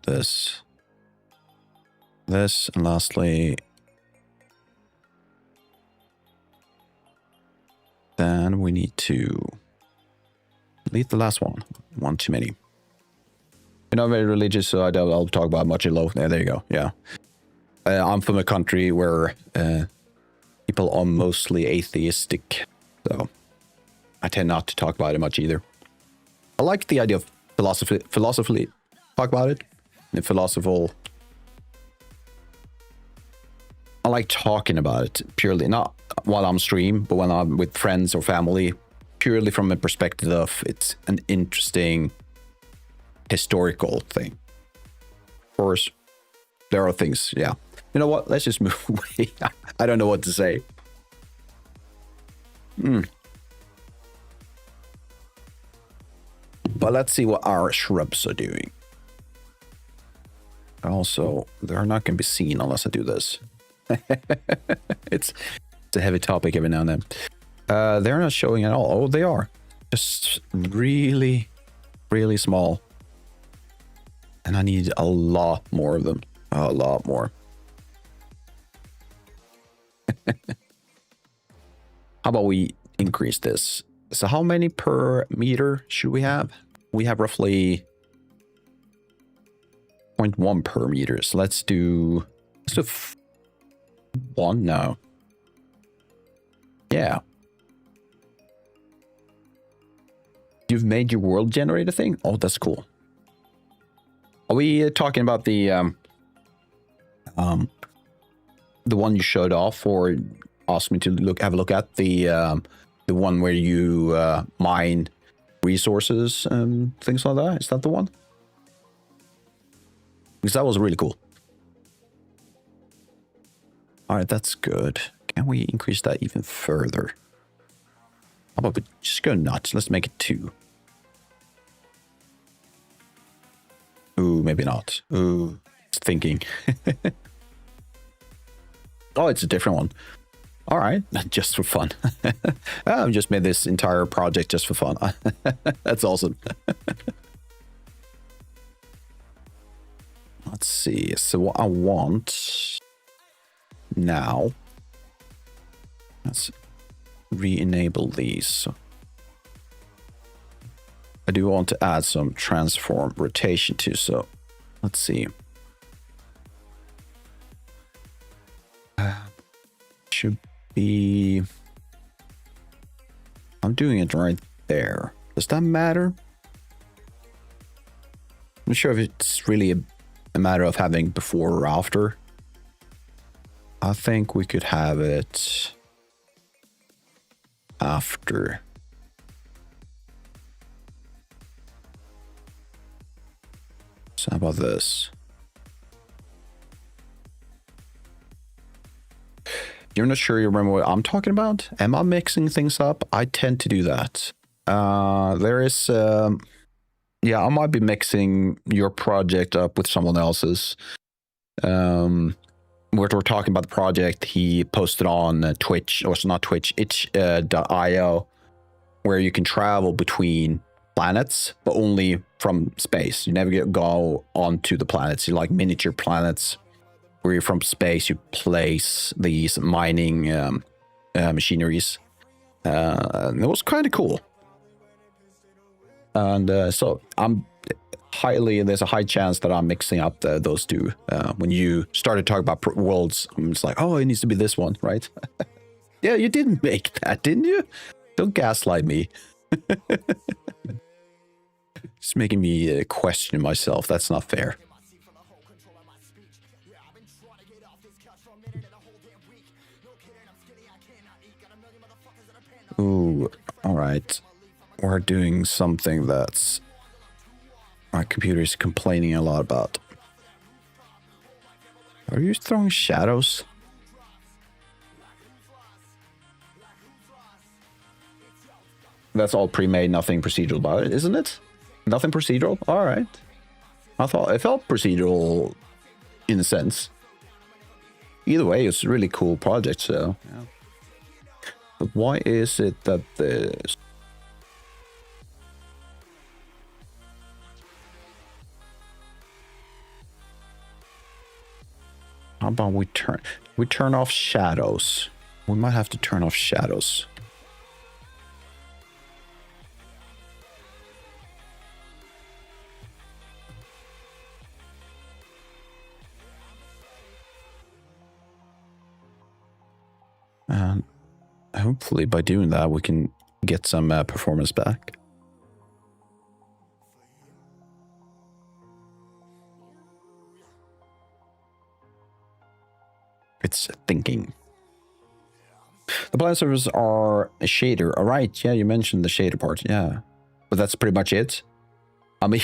This, and lastly, then we need to delete the last one. One too many. You're not very religious, so I'll talk about much low. Yeah, there you go. Yeah. I'm from a country where people are mostly atheistic, so I tend not to talk about it much either. I like the idea of philosophically talk about it. And philosophical. I like talking about it purely, not while I'm stream, but when I'm with friends or family, purely from a perspective of it's an interesting historical thing. Of course, there are things, yeah. You know what? Let's just move away. I don't know what to say. But let's see what our shrubs are doing. Also, they're not going to be seen unless I do this. It's a heavy topic every now and then. They're not showing at all. Oh, they are. Just really, really small. And I need a lot more of them. A lot more. How about we increase this? So how many per meter should we have? We have roughly 0.1 per meter. So let's do 1 now. Yeah. You've made your world generator thing? Oh, that's cool. Are we talking about the one you showed off, or asked me to have a look at, the one where you mine resources and things like that? Is that the one? Because that was really cool. All right, that's good. Can we increase that even further? How about we just go nuts? Let's make it 2. Ooh, maybe not. Ooh, it's thinking. Oh, it's a different one. All right, just for fun. I've just made this entire project just for fun. That's awesome. Let's see. So what I want now, let's re-enable these. I do want to add some transform rotation too, so let's see. Should be... I'm doing it right there. Does that matter? I'm not sure if it's really a matter of having before or after. I think we could have it after. So how about this? You're not sure you remember what I'm talking about? Am I mixing things up? I tend to do that. There is... yeah, I might be mixing your project up with someone else's. We're talking about the project he posted on Twitch, or it's not Twitch, itch.io, where you can travel between planets, but only from space. You never go onto the planets. You like miniature planets where you're from space. You place these mining machineries. And it was kind of cool. And so there's a high chance that I'm mixing up those two. When you started talking about worlds, I'm just like, oh, it needs to be this one, right? Yeah, you didn't make that, didn't you? Don't gaslight me. It's making me question myself. That's not fair. Ooh, all right. We're doing something that's my computer is complaining a lot about. Are you throwing shadows? That's all pre-made, nothing procedural about it, isn't it? Nothing procedural? All right. I thought it felt procedural in a sense. Either way, it's a really cool project, so... Yeah. But why is it that this... How about we turn off shadows? We might have to turn off shadows. And hopefully by doing that, we can get some performance back. It's thinking. The blind servers are a shader. All right. Yeah, you mentioned the shader part. Yeah. But that's pretty much it. I mean,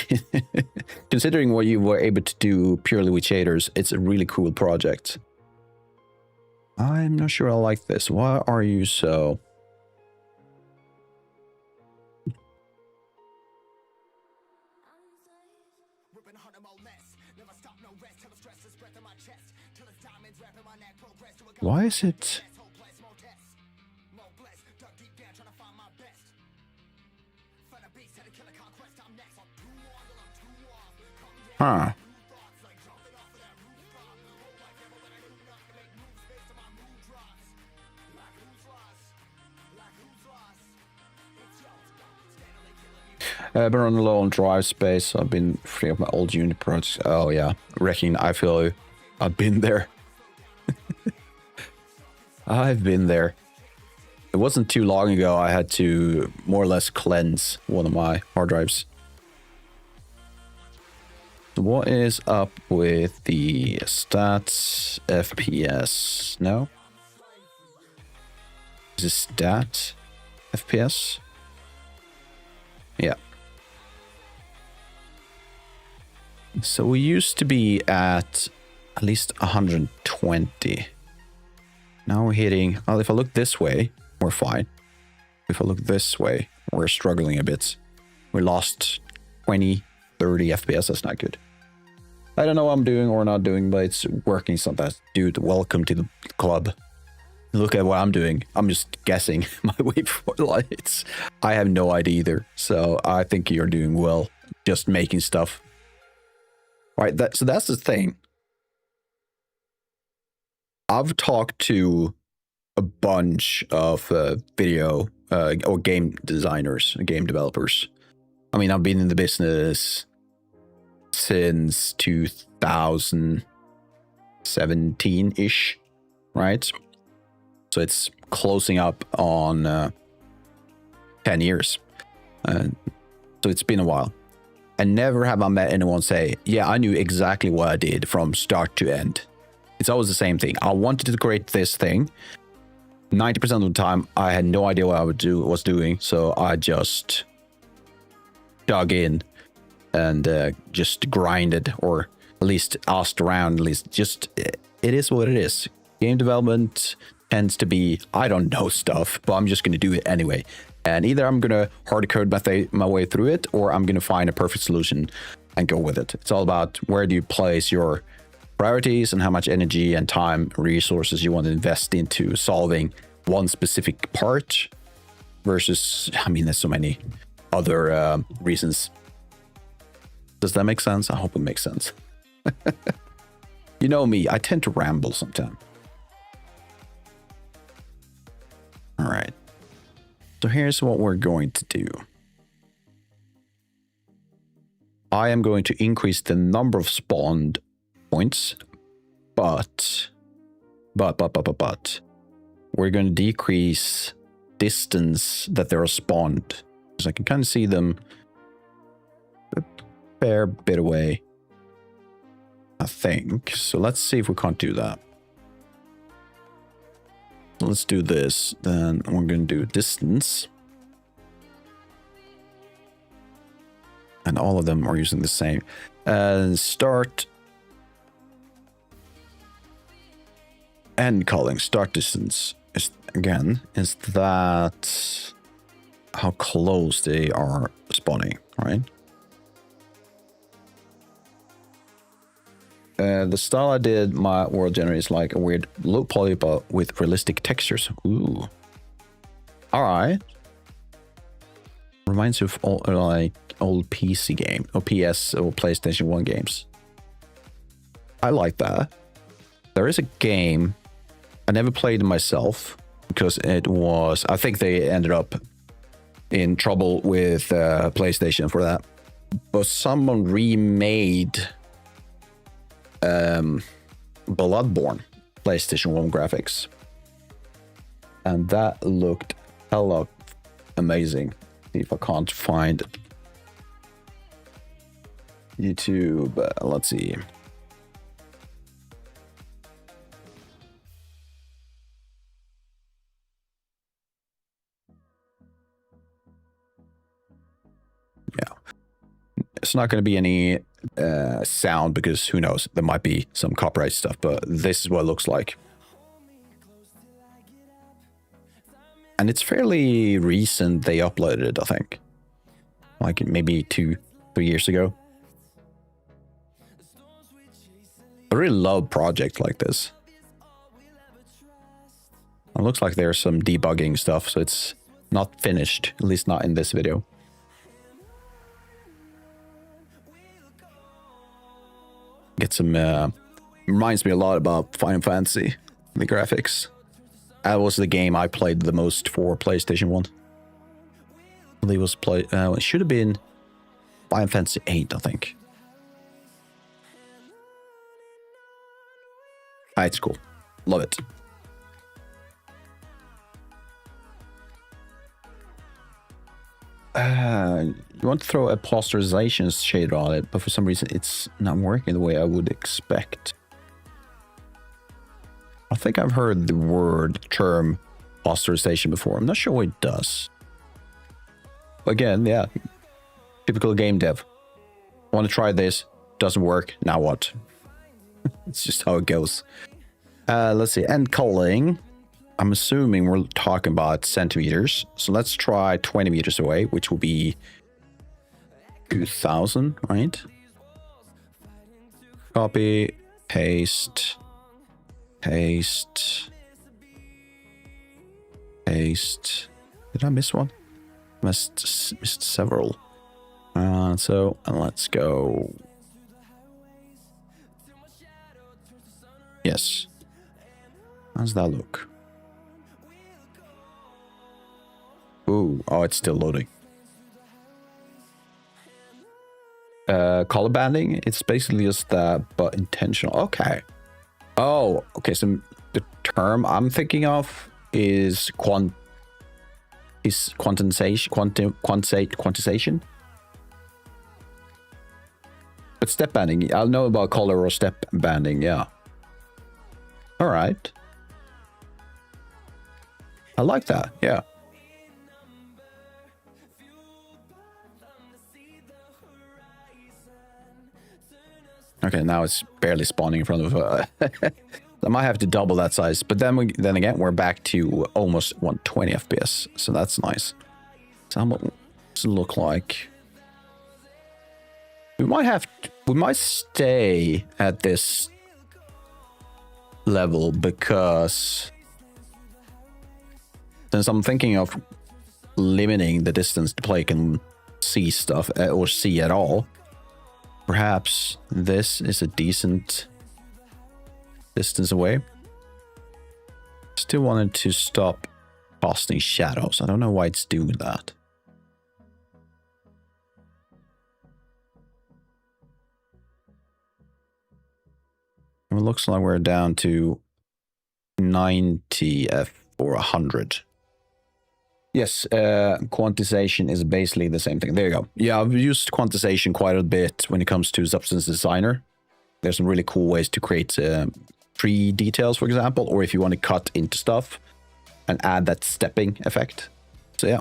considering what you were able to do purely with shaders, it's a really cool project. I'm not sure I like this. Why are you so... Why is it? Huh. I've been running low on drive space. I've been free of my old unit projects. Oh yeah, wrecking. I feel you. I've been there. I've been there. It wasn't too long ago. I had to more or less cleanse one of my hard drives. So what is up with the stats, FPS? No. Is this stat, FPS? Yeah. So we used to be at least 120. Now we're hitting... Well, if I look this way, we're fine. If I look this way, we're struggling a bit. We lost 20, 30 FPS. That's not good. I don't know what I'm doing or not doing, but it's working sometimes. Dude, welcome to the club. Look at what I'm doing. I'm just guessing my way for lights. I have no idea either. So I think you're doing well. Just making stuff. Right, so that's the thing. I've talked to a bunch of video or game designers, game developers. I mean, I've been in the business since 2017-ish, right? So it's closing up on 10 years. So it's been a while. And never have I met anyone say, yeah, I knew exactly what I did from start to end. It's always the same thing. I wanted to create this thing. 90% of the time, I had no idea what I was doing. So I just dug in and just grinded, or at least asked around. At least just, it is what it is. Game development tends to be, I don't know stuff, but I'm just going to do it anyway. And either I'm going to hard code my way through it, or I'm going to find a perfect solution and go with it. It's all about where do you place your priorities and how much energy and time, resources you want to invest into solving one specific part versus, I mean, there's so many other reasons. Does that make sense? I hope it makes sense. You know me, I tend to ramble sometimes. All right. So here's what we're going to do. I am going to increase the number of spawned points, but we're going to decrease distance that they're spawned. Because I can kind of see them a fair bit away, I think. So let's see if we can't do that. Let's do this. Then we're going to do distance. And all of them are using the same. Start and calling start distance is that how close they are spawning, right? The style I did my world generator is like a weird low poly but with realistic textures. Ooh. All right. Reminds you of like old PC game or PS or PlayStation 1 games. I like that. There is a game I never played it myself because it was, I think they ended up in trouble with PlayStation for that. But someone remade Bloodborne PlayStation 1 graphics, and that looked hella amazing. See if I can't find YouTube. Let's see. Yeah, it's not going to be any sound because who knows, there might be some copyright stuff, but this is what it looks like. And it's fairly recent they uploaded it, I think. Like maybe 2-3 years ago. I really love projects like this. It looks like there's some debugging stuff, so it's not finished, at least not in this video. Get some, reminds me a lot about Final Fantasy, the graphics. That was the game I played the most for PlayStation 1. I believe it should have been Final Fantasy 8, I think. It's cool. Love it. You want to throw a posterization shader on it, but for some reason it's not working the way I would expect. I think I've heard the term posterization before. I'm not sure what it does. Again, yeah, typical game dev. Want to try this, doesn't work, now what? It's just how it goes. Let's see, and culling. I'm assuming we're talking about centimeters. So let's try 20 meters away, which will be 2000, right? Copy, paste, paste, paste. Did I miss one? Missed several. So let's go. Yes. How's that look? Ooh, oh, it's still loading. Color banding, it's basically just that, but intentional. Okay. Oh, okay. So the term I'm thinking of is quantization. But step banding, I'll know about color or step banding, yeah. All right. I like that, yeah. Okay, now it's barely spawning in front of I might have to double that size, but then again we're back to almost 120 FPS, so that's nice. So what does it look like? We might stay at this level because since I'm thinking of limiting the distance the player can see stuff or see at all, perhaps this is a decent distance away. Still wanted to stop casting shadows. I don't know why it's doing that. It looks like we're down to 90 F or 100. Yes, quantization is basically the same thing. There you go. Yeah, I've used quantization quite a bit when it comes to Substance Designer. There's some really cool ways to create tree details, for example, or if you want to cut into stuff and add that stepping effect. So yeah.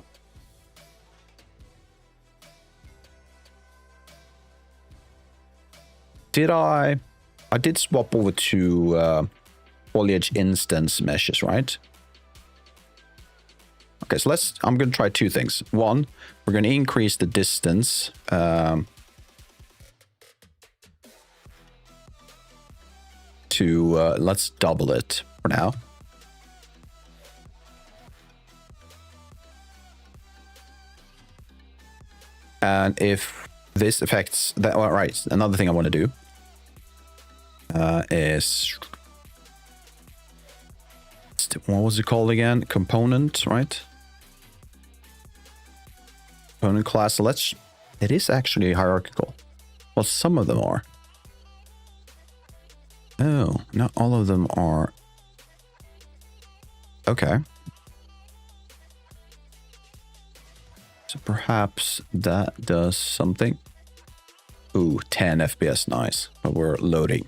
I did swap over to foliage instance meshes, right? Okay, so I'm going to try two things. One, we're going to increase the distance to, let's double it for now. And if this affects that, all right, another thing I want to do is, what was it called again? Component, right? Component class. So it is actually hierarchical. Well, some of them are. Oh, not all of them are. Okay. So perhaps that does something. Ooh, 10 FPS, nice. But we're loading.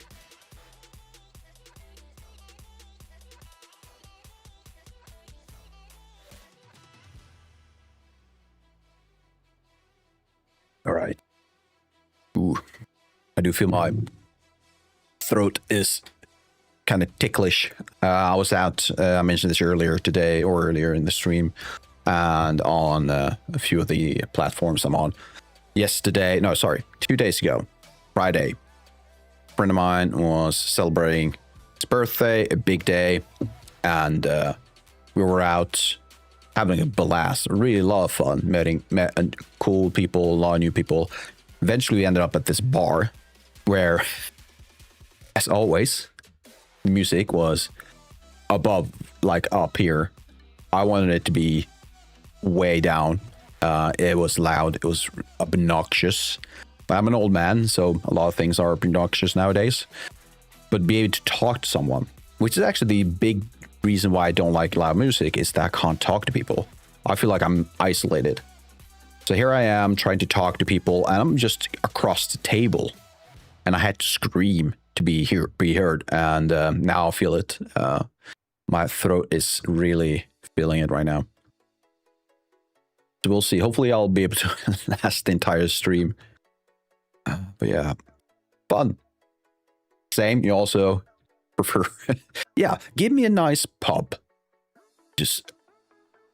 All right. Ooh, I do feel my throat is kind of ticklish. I was out, I mentioned this earlier today or earlier in the stream, and on a few of the platforms I'm on. Yesterday, no, sorry, 2 days ago, Friday, a friend of mine was celebrating his birthday, a big day, and we were out having a blast, really a lot of fun, met cool people, a lot of new people. Eventually, we ended up at this bar where, as always, the music was above, like up here. I wanted it to be way down. It was loud. It was obnoxious. But I'm an old man, so a lot of things are obnoxious nowadays. But be able to talk to someone, which is actually the big reason why I don't like loud music, is that I can't talk to people. I feel like I'm isolated. So here I am trying to talk to people, and I'm just across the table, and I had to scream to be heard. And now I feel it. My throat is really feeling it right now. So we'll see. Hopefully, I'll be able to last the entire stream. But yeah, fun. Same. You also prefer, yeah, give me a nice pub. Just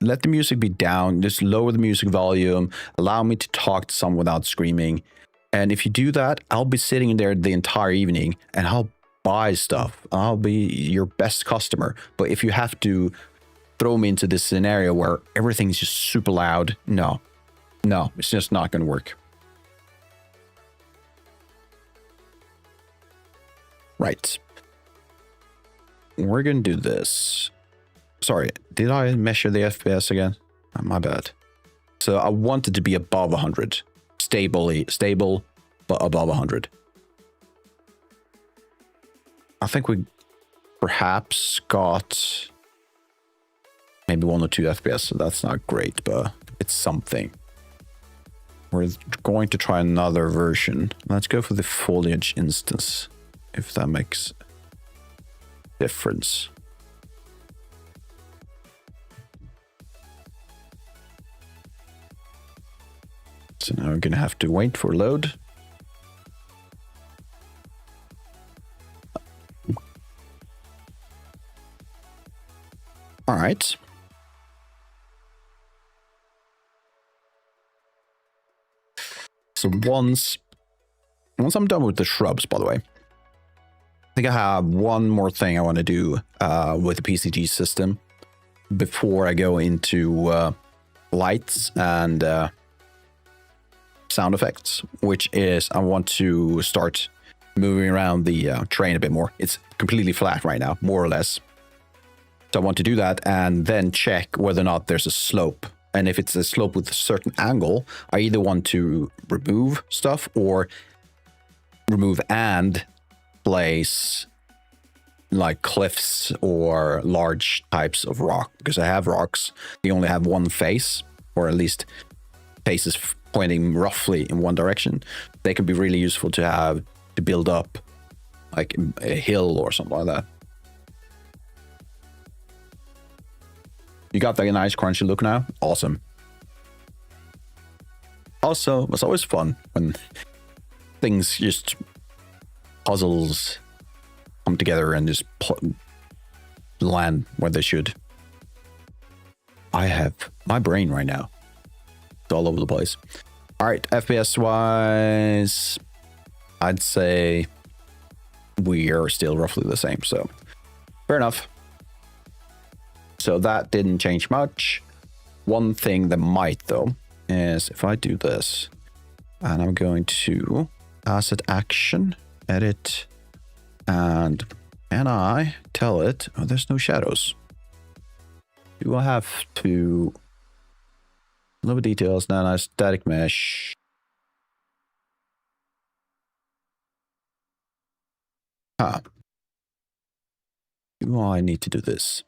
let the music be down. Just lower the music volume. Allow me to talk to someone without screaming. And if you do that, I'll be sitting there the entire evening and I'll buy stuff. I'll be your best customer. But if you have to throw me into this scenario where everything's just super loud, no, it's just not going to work. Right. We're going to do this. Sorry, did I measure the FPS again? Oh, my bad. So I want it to be above 100. Stable, but above 100. I think we perhaps got maybe 1 or 2 FPS, so that's not great, but it's something. We're going to try another version. Let's go for the foliage instance, if that makes difference. So now I'm gonna have to wait for load. All right. So once I'm done with the shrubs, by the way, I think I have one more thing I want to do with the PCG system before I go into lights and sound effects, which is I want to start moving around the train a bit more. It's completely flat right now, more or less. So I want to do that and then check whether or not there's a slope. And if it's a slope with a certain angle, I either want to remove stuff or remove and place like cliffs or large types of rock, because I have rocks. They only have one face, or at least faces pointing roughly in one direction. They can be really useful to have to build up like a hill or something like that. You got that nice crunchy look now? Awesome. Also, it's always fun when things just puzzles come together and just land where they should. I have my brain right now. It's all over the place. All right, FPS wise, I'd say we are still roughly the same. So fair enough. So that didn't change much. One thing that might though is if I do this and I'm going to asset action, edit, and can I tell it, oh, there's no shadows. Do I have to lower details, then I static mesh. Do I need to do this?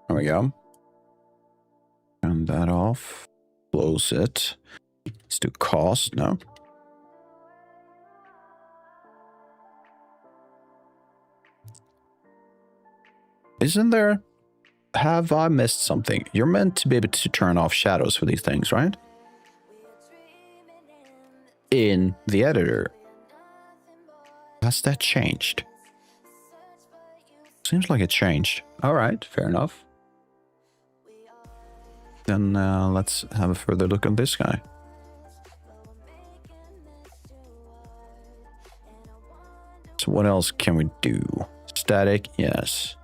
There we go. Turn that off. Close it. Let's do cost. No. Isn't there? Have I missed something? You're meant to be able to turn off shadows for these things, right? In the editor. Has that changed? Seems like it changed. All right, fair enough. Then let's have a further look on this guy. So what else can we do? Static, yes.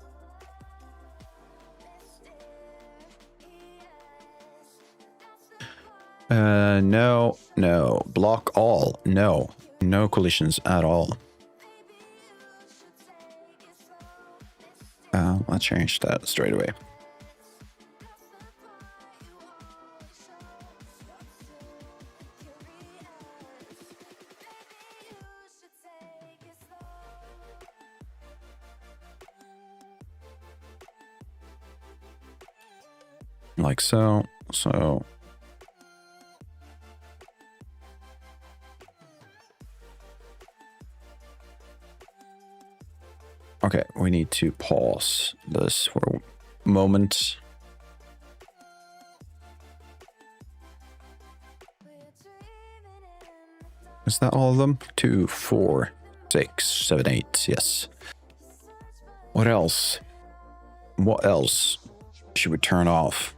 No. Block all. No collisions at all. I'll change that straight away. Like so. Okay, we need to pause this for a moment. Is that all of them? 2, 4, 6, 7, 8, yes. What else? What else should we turn off?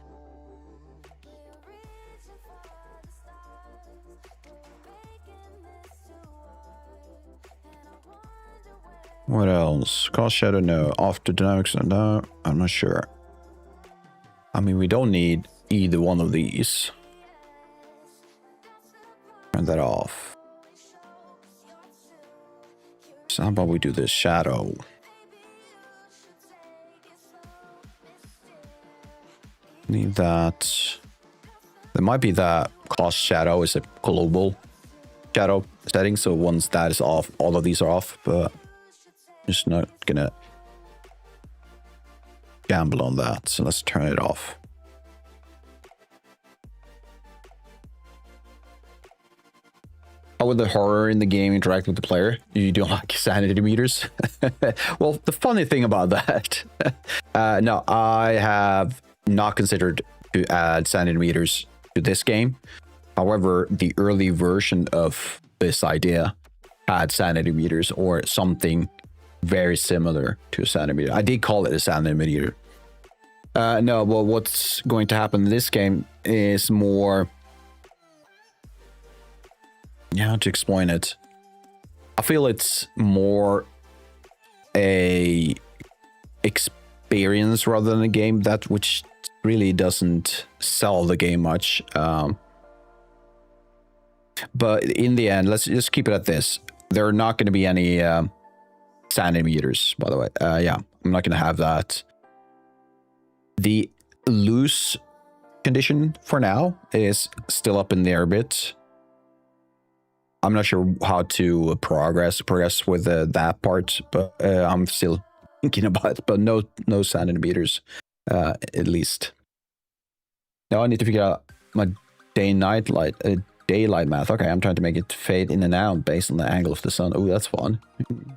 What else? Cast shadow, no. After dynamics, no. I'm not sure. I mean, we don't need either one of these. Turn that off. So how about we do this shadow? Need that. There might be that cast shadow is a global shadow setting, so once that is off, all of these are off, but just not gonna gamble on that, so let's turn it off. How would the horror in the game interact with the player? You don't like sanity meters? Well, the funny thing about that, no, I have not considered to add sanity meters to this game. However, the early version of this idea had sanity meters or something very similar to a sanity meter. I did call it a sanity meter. No, well, what's going to happen in this game is more... Yeah, to explain it. I feel it's more a experience rather than a game, that which really doesn't sell the game much. But in the end, let's just keep it at this. There are not going to be any sanity meters, by the way. Yeah, I'm not going to have that. The loose condition for now is still up in the air a bit. I'm not sure how to progress with that part, but I'm still thinking about it. But no sanity meters, at least. Now I need to figure out my daylight math. Okay, I'm trying to make it fade in and out based on the angle of the sun. Oh, that's fun.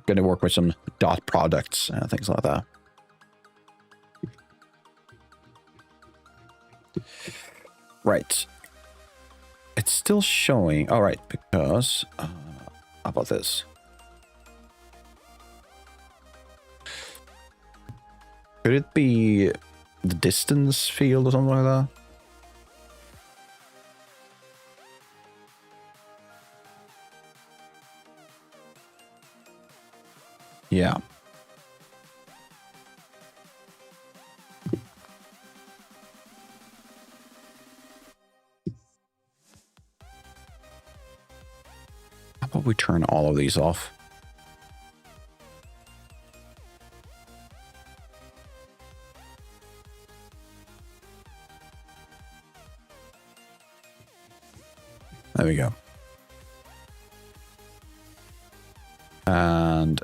Gonna work with some dot products and things like that. Right. It's still showing. All right, because how about this? Could it be the distance field or something like that? Yeah. How about we turn all of these off? There we go. And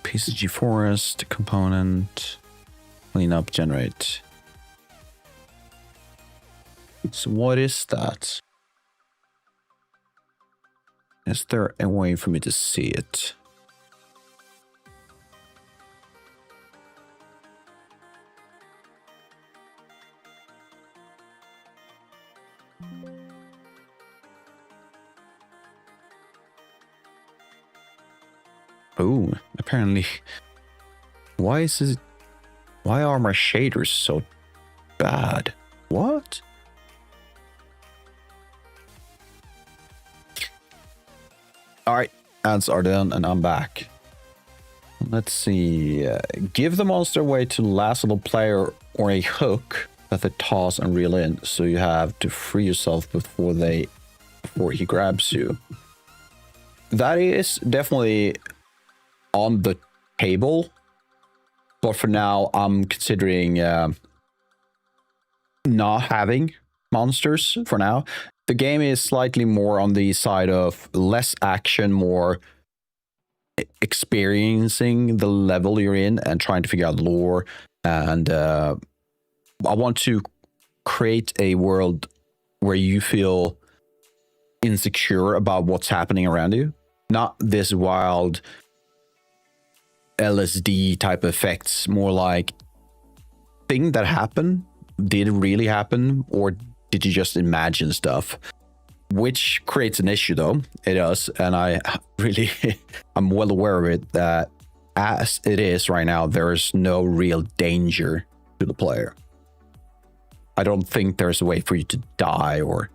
PCG forest component, clean up, generate. So what is that? Is there a way for me to see it? Oh, apparently. Why are my shaders so bad? What? All right, Ads are done, and I'm back. Let's see. Give the monster a way to lasso the player or a hook that they toss and reel in, so you have to free yourself before he grabs you. That is definitely on the table, but for now, I'm considering not having monsters for now. The game is slightly more on the side of less action, more experiencing the level you're in and trying to figure out lore. And I want to create a world where you feel insecure about what's happening around you. Not this wild LSD type effects, more like thing that happened. Did it really happen, or did you just imagine stuff? Which creates an issue, though. It does, and I'm well aware of it, that as it is right now, there is no real danger to the player. I don't think there's a way for you to die or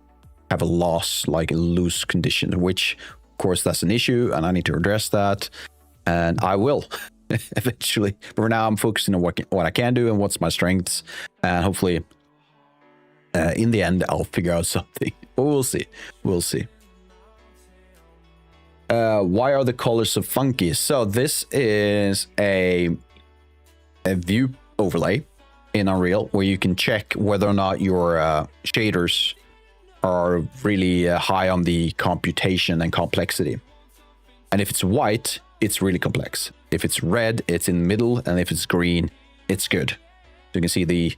have a loss, like a loose condition, which, of course, that's an issue, and I need to address that, and I will eventually. But for now, I'm focusing on what I can do and what's my strengths, and hopefully, in the end, I'll figure out something. But we'll see. We'll see. Why are the colors so funky? So this is a view overlay in Unreal where you can check whether or not your shaders are really high on the computation and complexity. And if it's white, it's really complex. If it's red, it's in the middle, and if it's green, it's good. So you can see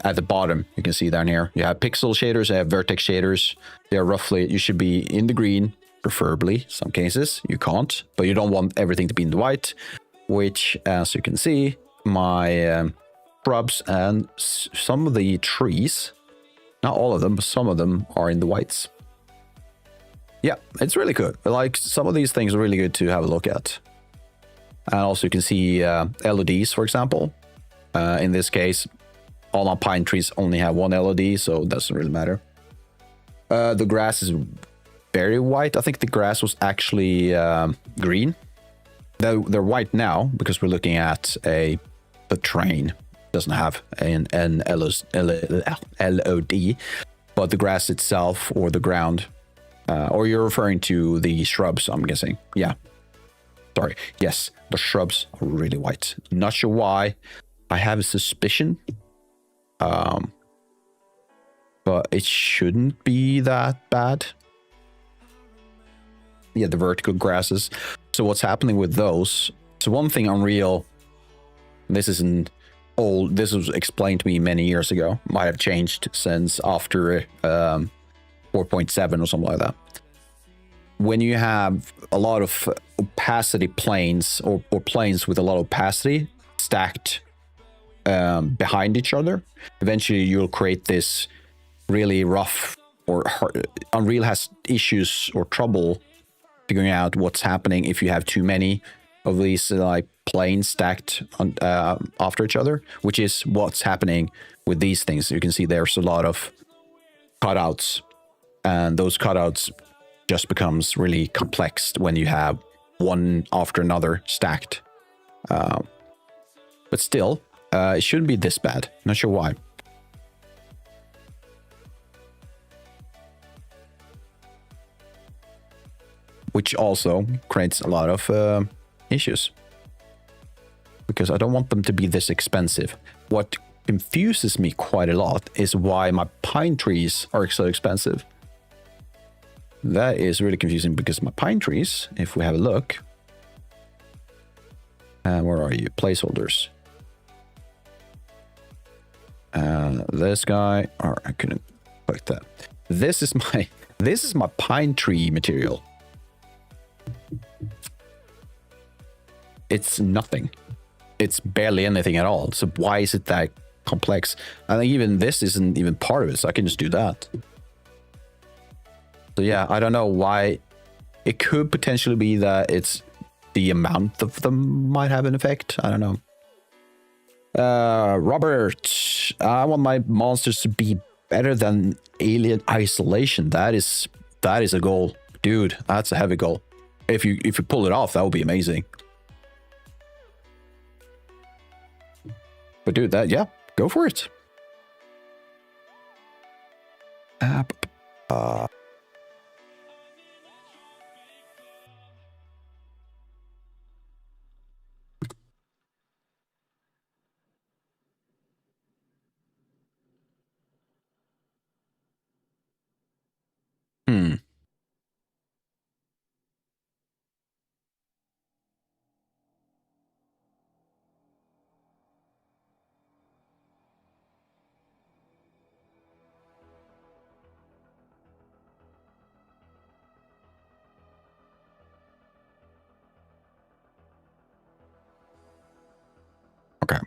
at the bottom, you can see down here, you have pixel shaders, you have vertex shaders. They're roughly, you should be in the green, preferably. Some cases you can't, but you don't want everything to be in the white, which, as you can see, my shrubs and some of the trees, not all of them, but some of them are in the whites. Yeah, it's really good. Like, some of these things are really good to have a look at. And also you can see LEDs, for example. In this case, all my pine trees only have one LED, so it doesn't really matter. The grass is very white. I think the grass was actually green. They're white now because we're looking at the train. Doesn't have an LOD, but the grass itself, or the ground, or you're referring to the shrubs, I'm guessing. Yeah. Sorry. Yes, the shrubs are really white. Not sure why. I have a suspicion. But it shouldn't be that bad. Yeah, the vertical grasses. So what's happening with those? So one thing Unreal, this isn't old, this was explained to me many years ago. Might have changed since after 4.7 or something like that. When you have a lot of opacity planes, or planes with a lot of opacity stacked behind each other, eventually you'll create this really rough, or hard. Unreal has issues or trouble figuring out what's happening if you have too many of these like planes stacked on, after each other, which is what's happening with these things. You can see there's a lot of cutouts, and those cutouts just becomes really complex when you have one after another stacked. But still, it shouldn't be this bad. Not sure why. Which also creates a lot of issues, because I don't want them to be this expensive. What confuses me quite a lot is why my pine trees are so expensive. That is really confusing, because my pine trees, if we have a look, where are you? Placeholders. This guy, or I couldn't click that. This is my pine tree material. It's nothing. It's barely anything at all. So why is it that complex? I think even this isn't even part of it, so I can just do that. So yeah, I don't know why. It could potentially be that it's the amount of them might have an effect. I don't know. Robert, I want my monsters to be better than Alien Isolation. That is a goal. Dude, that's a heavy goal. If you pull it off, that would be amazing. But dude, that, yeah, go for it. Hmm. Okay.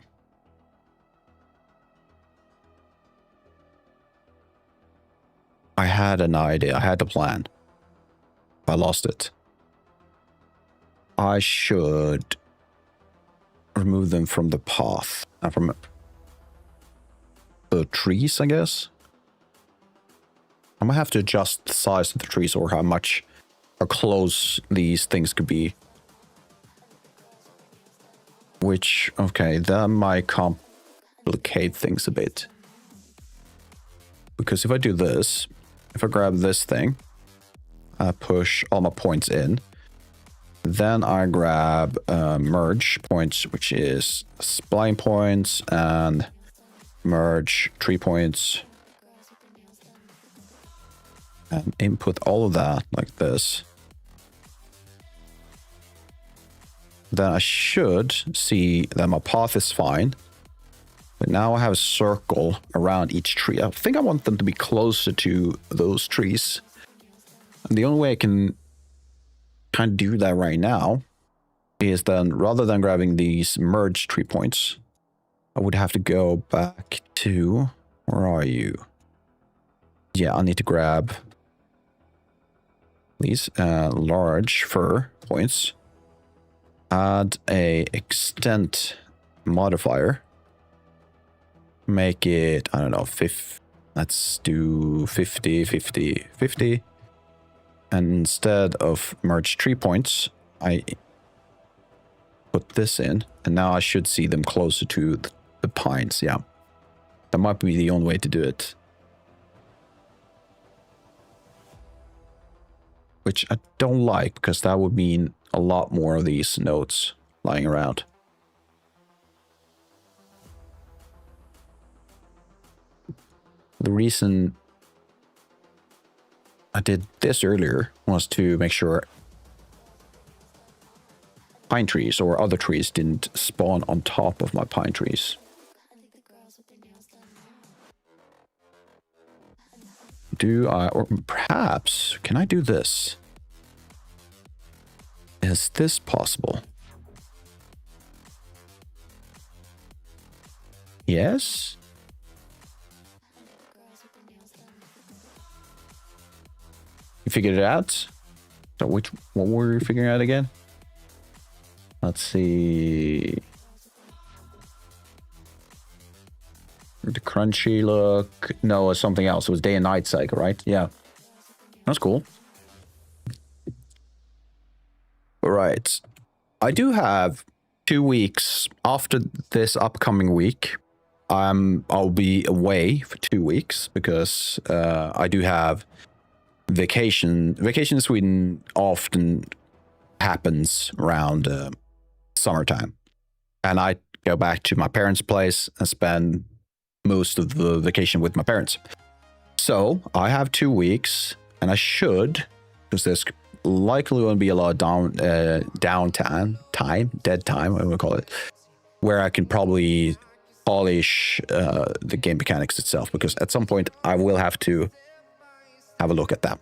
I had an idea. I had a plan. I lost it. I should remove them from the path. From the trees, I guess. I might have to adjust the size of the trees or how close these things could be. Which, okay, that might complicate things a bit. Because if I do this, if I grab this thing, I push all my points in. Then I grab merge points, which is spline points, and merge 3 points. And input all of that like this. Then I should see that my path is fine. But now I have a circle around each tree. I think I want them to be closer to those trees. And the only way I can kind of do that right now is then, rather than grabbing these merge 3 points, I would have to go back to, where are you? Yeah, I need to grab these large fur points. Add a extent modifier. Make it, I don't know, let's do 50, 50, 50. And instead of merge 3 points, I put this in. And now I should see them closer to the pines, yeah. That might be the only way to do it. Which I don't like, because that would mean a lot more of these notes lying around. The reason I did this earlier was to make sure pine trees or other trees didn't spawn on top of my pine trees. Do I, or perhaps, can I do this? Is this possible? Yes? You figured it out? So what were you figuring out again? Let's see. The crunchy look. No, it's something else. It was day and night cycle, right? Yeah. That's cool. All right. I do have 2 weeks after this upcoming week. I'll be away for 2 weeks because I do have vacation. Vacation in Sweden often happens around summertime. And I go back to my parents' place and spend most of the vacation with my parents. So I have 2 weeks, and I should, because there's likely going to be a lot of downtime, dead time, what do we call it, where I can probably polish the game mechanics itself, because at some point I will have to have a look at that.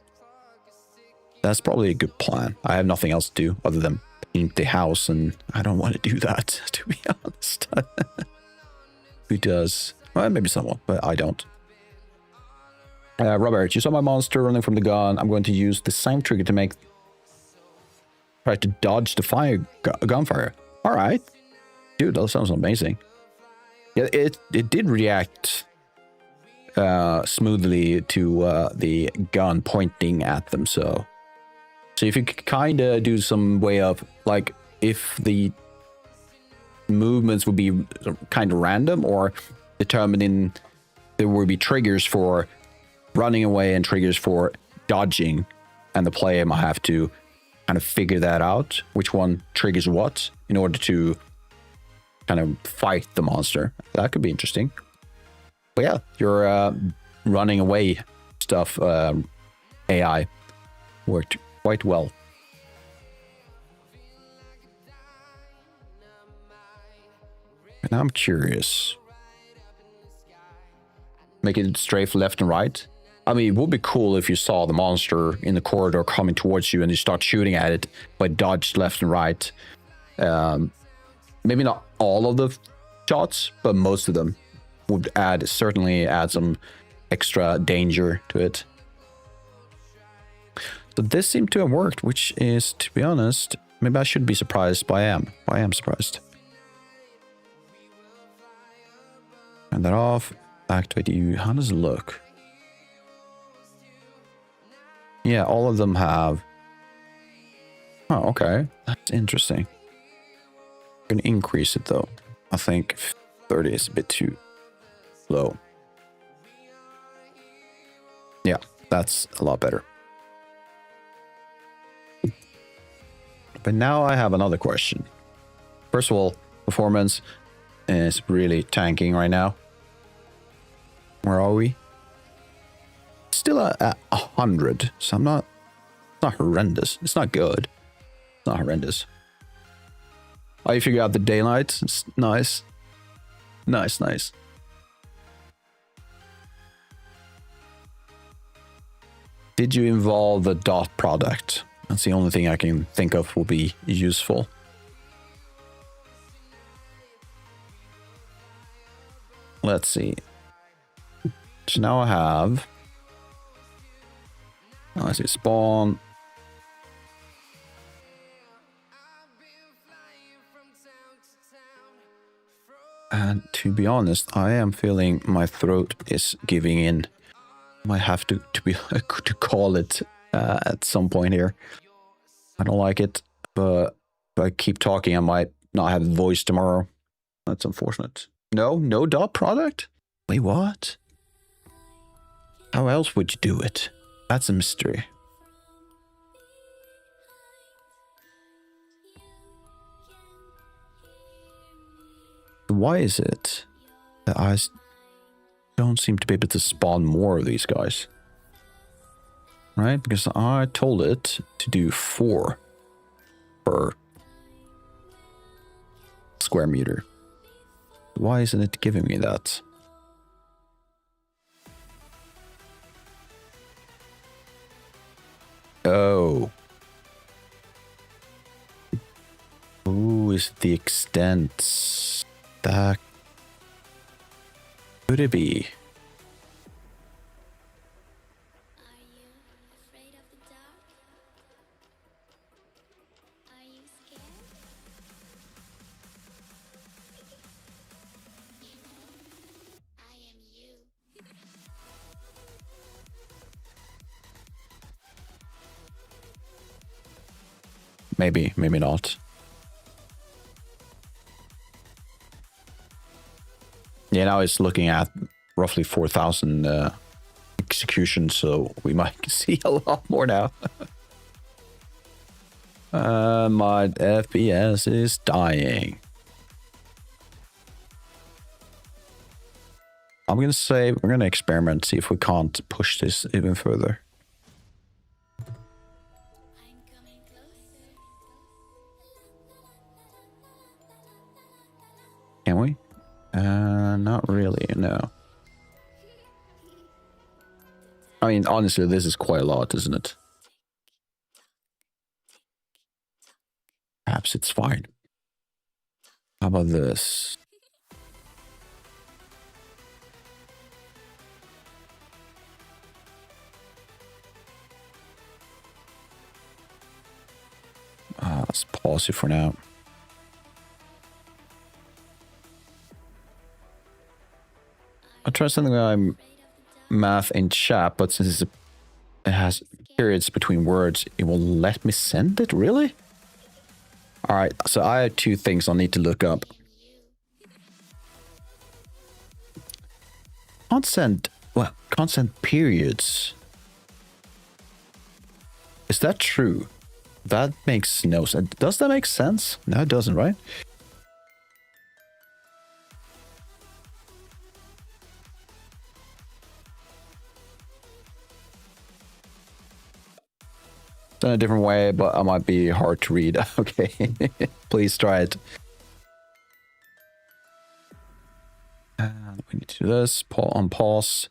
That's probably a good plan. I have nothing else to do other than paint the house, and I don't want to do that, to be honest. Who does? Well, maybe someone, but I don't. Robert, you saw my monster running from the gun. I'm going to use the same trigger to try to dodge the gunfire. All right. Dude, that sounds amazing. Yeah, it did react smoothly to the gun pointing at them, so So if you could kind of do some way of, like, if the movements would be kind of random or determining, there would be triggers for running away and triggers for dodging, and the player might have to kind of figure that out, which one triggers what, in order to kind of fight the monster. That could be interesting. But yeah, your running away stuff, AI, worked quite well. And I'm curious. Make it strafe left and right. I mean, it would be cool if you saw the monster in the corridor coming towards you and you start shooting at it, but dodge left and right. Maybe not all of the shots, but most of them would certainly add some extra danger to it. So this seemed to have worked, which is, to be honest, maybe I should be surprised, but I am surprised. Turn that off. Activate you. How does it look? Yeah, all of them have. Oh, okay. That's interesting. I'm going to increase it though. I think 30 is a bit too low. Yeah, that's a lot better. But now I have another question. First of all, performance is really tanking right now. Where are we? Still at 100, so I'm not. It's not horrendous. It's not good. It's not horrendous. Oh, you figure out the daylight. It's nice. Nice. Did you involve the dot product? That's the only thing I can think of will be useful. Let's see. So now I have. Now I see spawn. And to be honest, I am feeling my throat is giving in. Might have to call it at some point here. I don't like it, but if I keep talking, I might not have a voice tomorrow. That's unfortunate. No dot product? Wait, what? How else would you do it? That's a mystery. Why is it that I don't seem to be able to spawn more of these guys? Right? Because I told it to do 4 per square meter. Why isn't it giving me that? Oh. Ooh, is it the extent? That could it be? Are you afraid of the dark? Are you scared? You know, I am you. Maybe not. Yeah, now it's looking at roughly 4,000 executions, so we might see a lot more now. My FPS is dying. I'm gonna say we're gonna experiment, see if we can't push this even further. I'm coming closer. Can we? Not really, no. I mean, honestly, this is quite a lot, isn't it? Perhaps it's fine. How about this? Let's pause it for now. I'll try something like math in chat, but since it has periods between words, it will let me send it? Really? All right, so I have two things I'll need to look up. Can't send periods. Is that true? That makes no sense. Does that make sense? No, it doesn't, right? Done a different way, but it might be hard to read. Okay, please try it. We need to do this. On pause.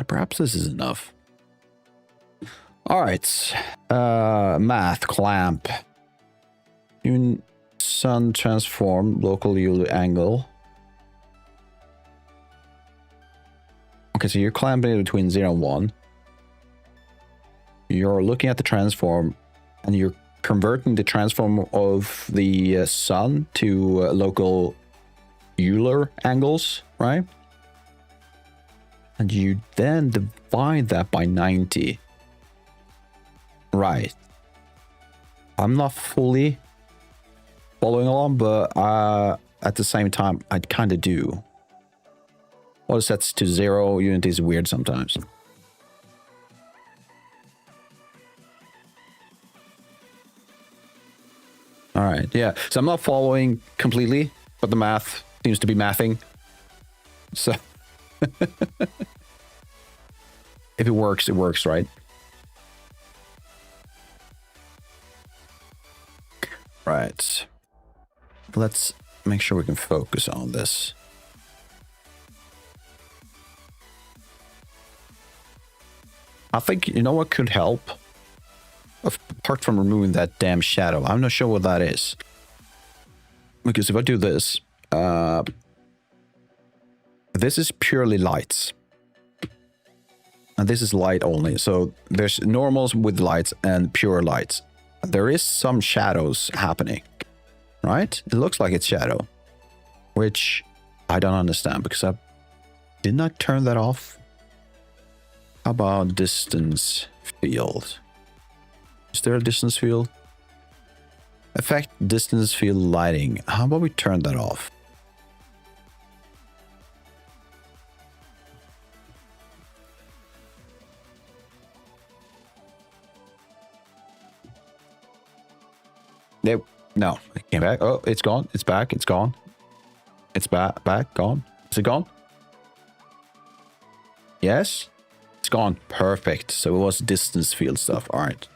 Perhaps this is enough. All right. Math clamp. Sun transform local Eulu angle. Okay, so you're clamping it between 0 and 1. You're looking at the transform, and you're converting the transform of the sun to local Euler angles, right? And you then divide that by 90. Right. I'm not fully following along, but at the same time, I kind of do. What is that to 0? Unity is weird sometimes. All right, yeah. So I'm not following completely, but the math seems to be mathing. So if it works, right? Right. Let's make sure we can focus on this. I think, you know what could help? Apart from removing that damn shadow. I'm not sure what that is. Because if I do this, this is purely lights. And this is light only. So there's normals with lights and pure lights. There is some shadows happening. Right? It looks like it's shadow. Which I don't understand because I did not turn that off. How about distance field? Is there a distance field? Effect distance field lighting. How about we turn that off? No, it came back. Oh, it's gone. It's back. It's gone. It's back. Gone. Is it gone? Yes. It's gone. Perfect. So it was distance field stuff. All right.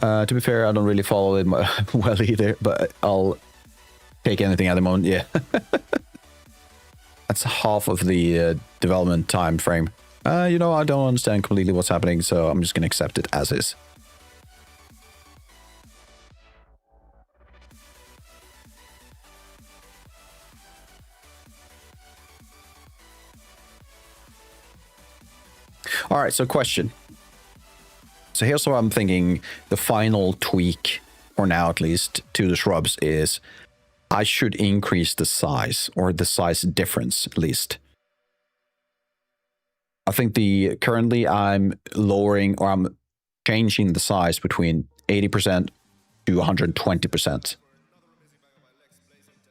To be fair, I don't really follow it well either, but I'll take anything at the moment. Yeah. That's half of the development time frame. I don't understand completely what's happening, so I'm just going to accept it as is. All right, so question. So here's what I'm thinking. The final tweak, for now at least, to the shrubs is I should increase the size, or the size difference at least. I think currently I'm lowering, or I'm changing the size between 80% to 120%.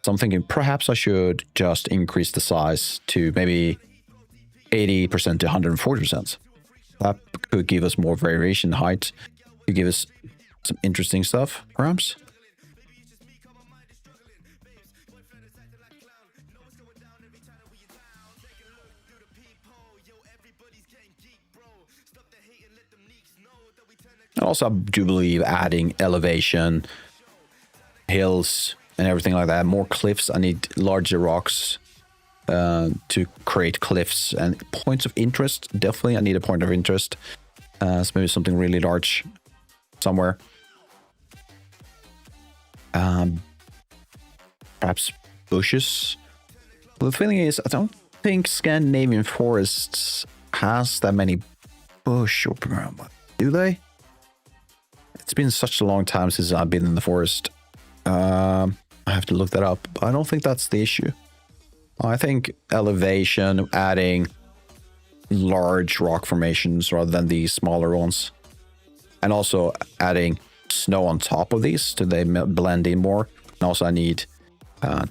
So I'm thinking perhaps I should just increase the size to maybe 80% to 140%. That could give us more variation in height. Could give us some interesting stuff, perhaps. Also, I do believe adding elevation, hills, and everything like that. More cliffs. I need larger rocks to create cliffs and points of interest. Definitely, I need a point of interest. So maybe something really large somewhere. Perhaps bushes. The thing is, I don't think Scandinavian forests has that many bush or do they? It's been such a long time since I've been in the forest. I have to look that up. I don't think that's the issue. I think elevation, adding large rock formations rather than the smaller ones, and also adding snow on top of these so they blend in more. And also I need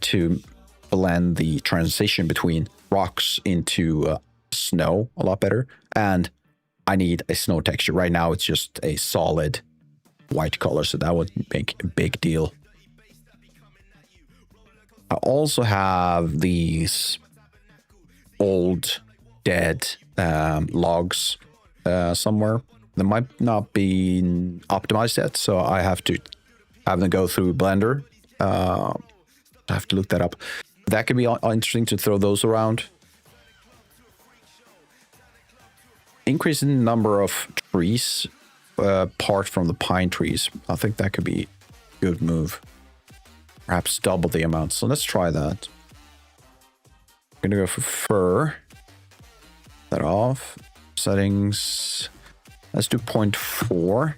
to blend the transition between rocks into snow a lot better, and I need a snow texture. Right now it's just a solid white color, so that would make a big deal. I also have these old dead logs somewhere. They might not be optimized yet, so I have to have them go through Blender. I have to look that up. That could be interesting to throw those around. Increase in the number of trees apart from the pine trees. I think that could be a good move. Perhaps double the amount. So let's try that. I'm gonna go for fir. That off. Settings. Let's do 0.4.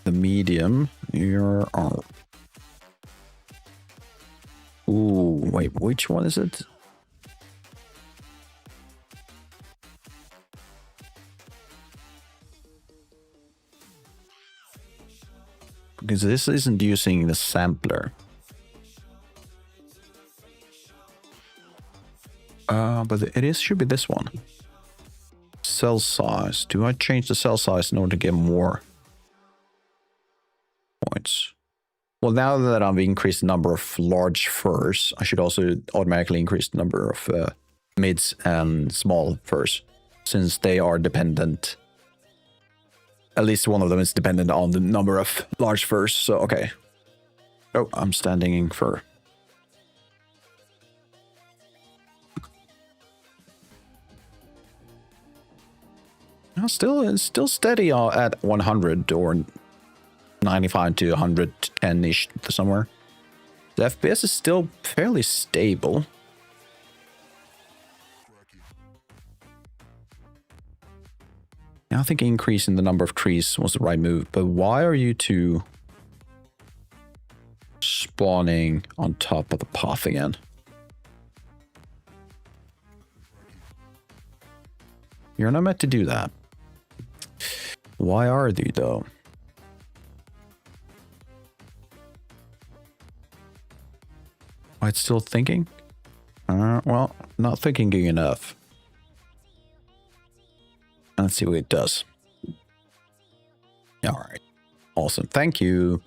The medium. Here are. Ooh, wait, which one is it? Because this isn't using the sampler. But it should be this one. Cell size. Do I change the cell size in order to get more points? Well, now that I've increased the number of large firs, I should also automatically increase the number of mids and small firs, since they are dependent. At least one of them is dependent on the number of large firs, so okay. Oh, I'm standing in fir. It's still steady at 100 or 95 to 110-ish somewhere. The FPS is still fairly stable. I think increasing the number of trees was the right move, but why are you two spawning on top of the path again? You're not meant to do that. Why are you though? Am I still thinking? Well, not thinking enough. Let's see what it does. All right. Awesome. Thank you.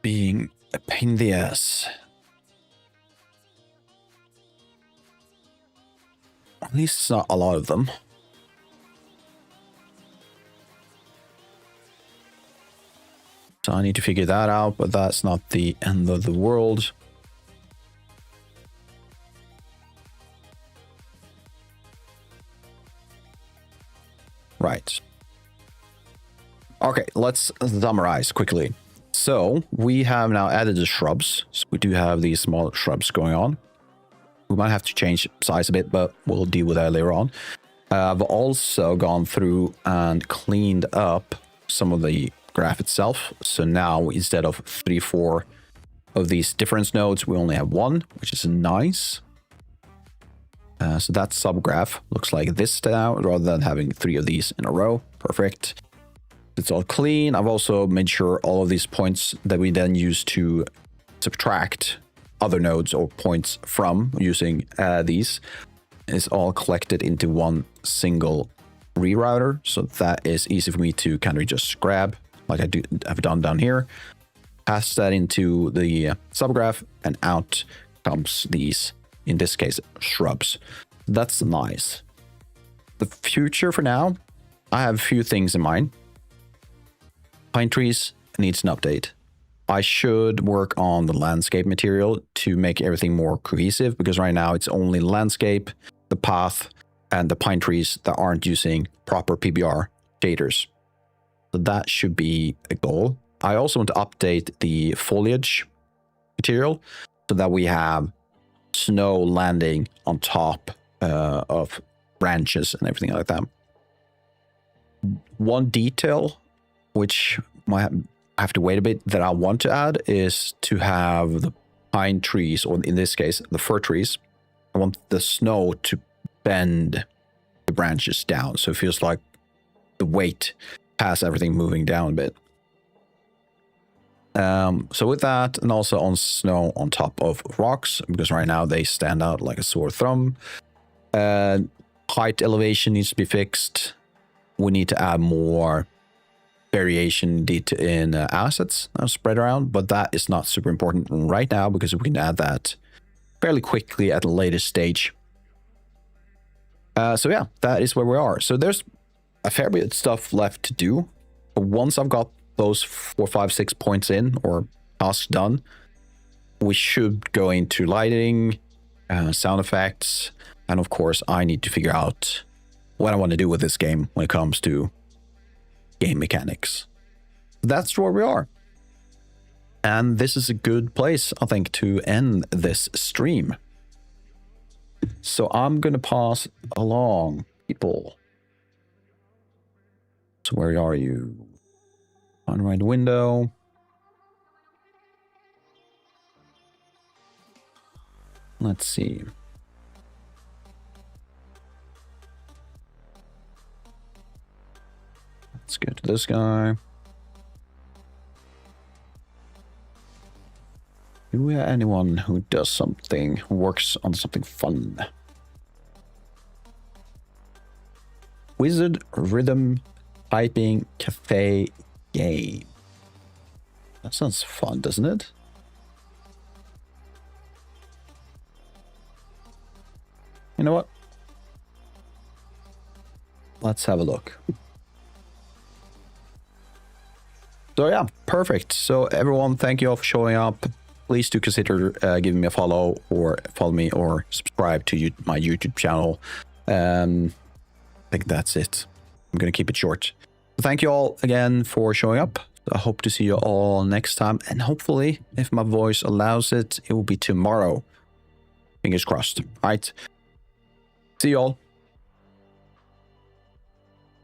Being a pain in the ass. At least it's not a lot of them. So I need to figure that out, but that's not the end of the world. Right. Okay, let's summarize quickly. So we have now added the shrubs. So we do have these small shrubs going on. We might have to change size a bit, but we'll deal with that later on. I've also gone through and cleaned up some of the graph itself. So now instead of 3-4 of these difference nodes, we only have one, which is nice. So that subgraph looks like this now, rather than having 3 of these in a row. Perfect. It's all clean. I've also made sure all of these points that we then use to subtract other nodes or points from using these is all collected into one single rerouter. So that is easy for me to kind of just grab, like I've done down here. Pass that into the subgraph, and out comes these, in this case, shrubs. That's nice. The future for now, I have a few things in mind. Pine trees needs an update. I should work on the landscape material to make everything more cohesive, because right now it's only landscape, the path, and the pine trees that aren't using proper PBR shaders. So that should be a goal. I also want to update the foliage material. so that we have snow landing on top of branches and everything like that. One detail which might have to wait a bit that I want to add is to have the pine trees, or in this case the fir trees, I want the snow to bend the branches down, so it feels like the weight has everything moving down a bit. So with that, and also on snow on top of rocks, because right now they stand out like a sore thumb. Height elevation needs to be fixed. We need to add more variation in assets spread around, but that is not super important right now because we can add that fairly quickly at a later stage. So yeah, that is where we are. So there's a fair bit of stuff left to do. But once I've got those 4, 5, 6 points in, or tasks done, we should go into lighting, sound effects, and of course I need to figure out what I want to do with this game when it comes to game mechanics. That's where we are. And this is a good place, I think, to end this stream. So I'm going to pass along, people. So where are you? Unwind window. Let's see. Let's go to this guy. Do we have anyone who does something, who works on something fun? Wizard Rhythm Typing Cafe Game. That sounds fun, doesn't it? You know what? Let's have a look. So yeah, perfect. So everyone, thank you all for showing up. Please do consider giving me a follow, or follow me, or subscribe to my YouTube channel. I think that's it. I'm going to keep it short. So thank you all again for showing up. I hope to see you all next time. And hopefully, if my voice allows it, it will be tomorrow. Fingers crossed. All right. See you all.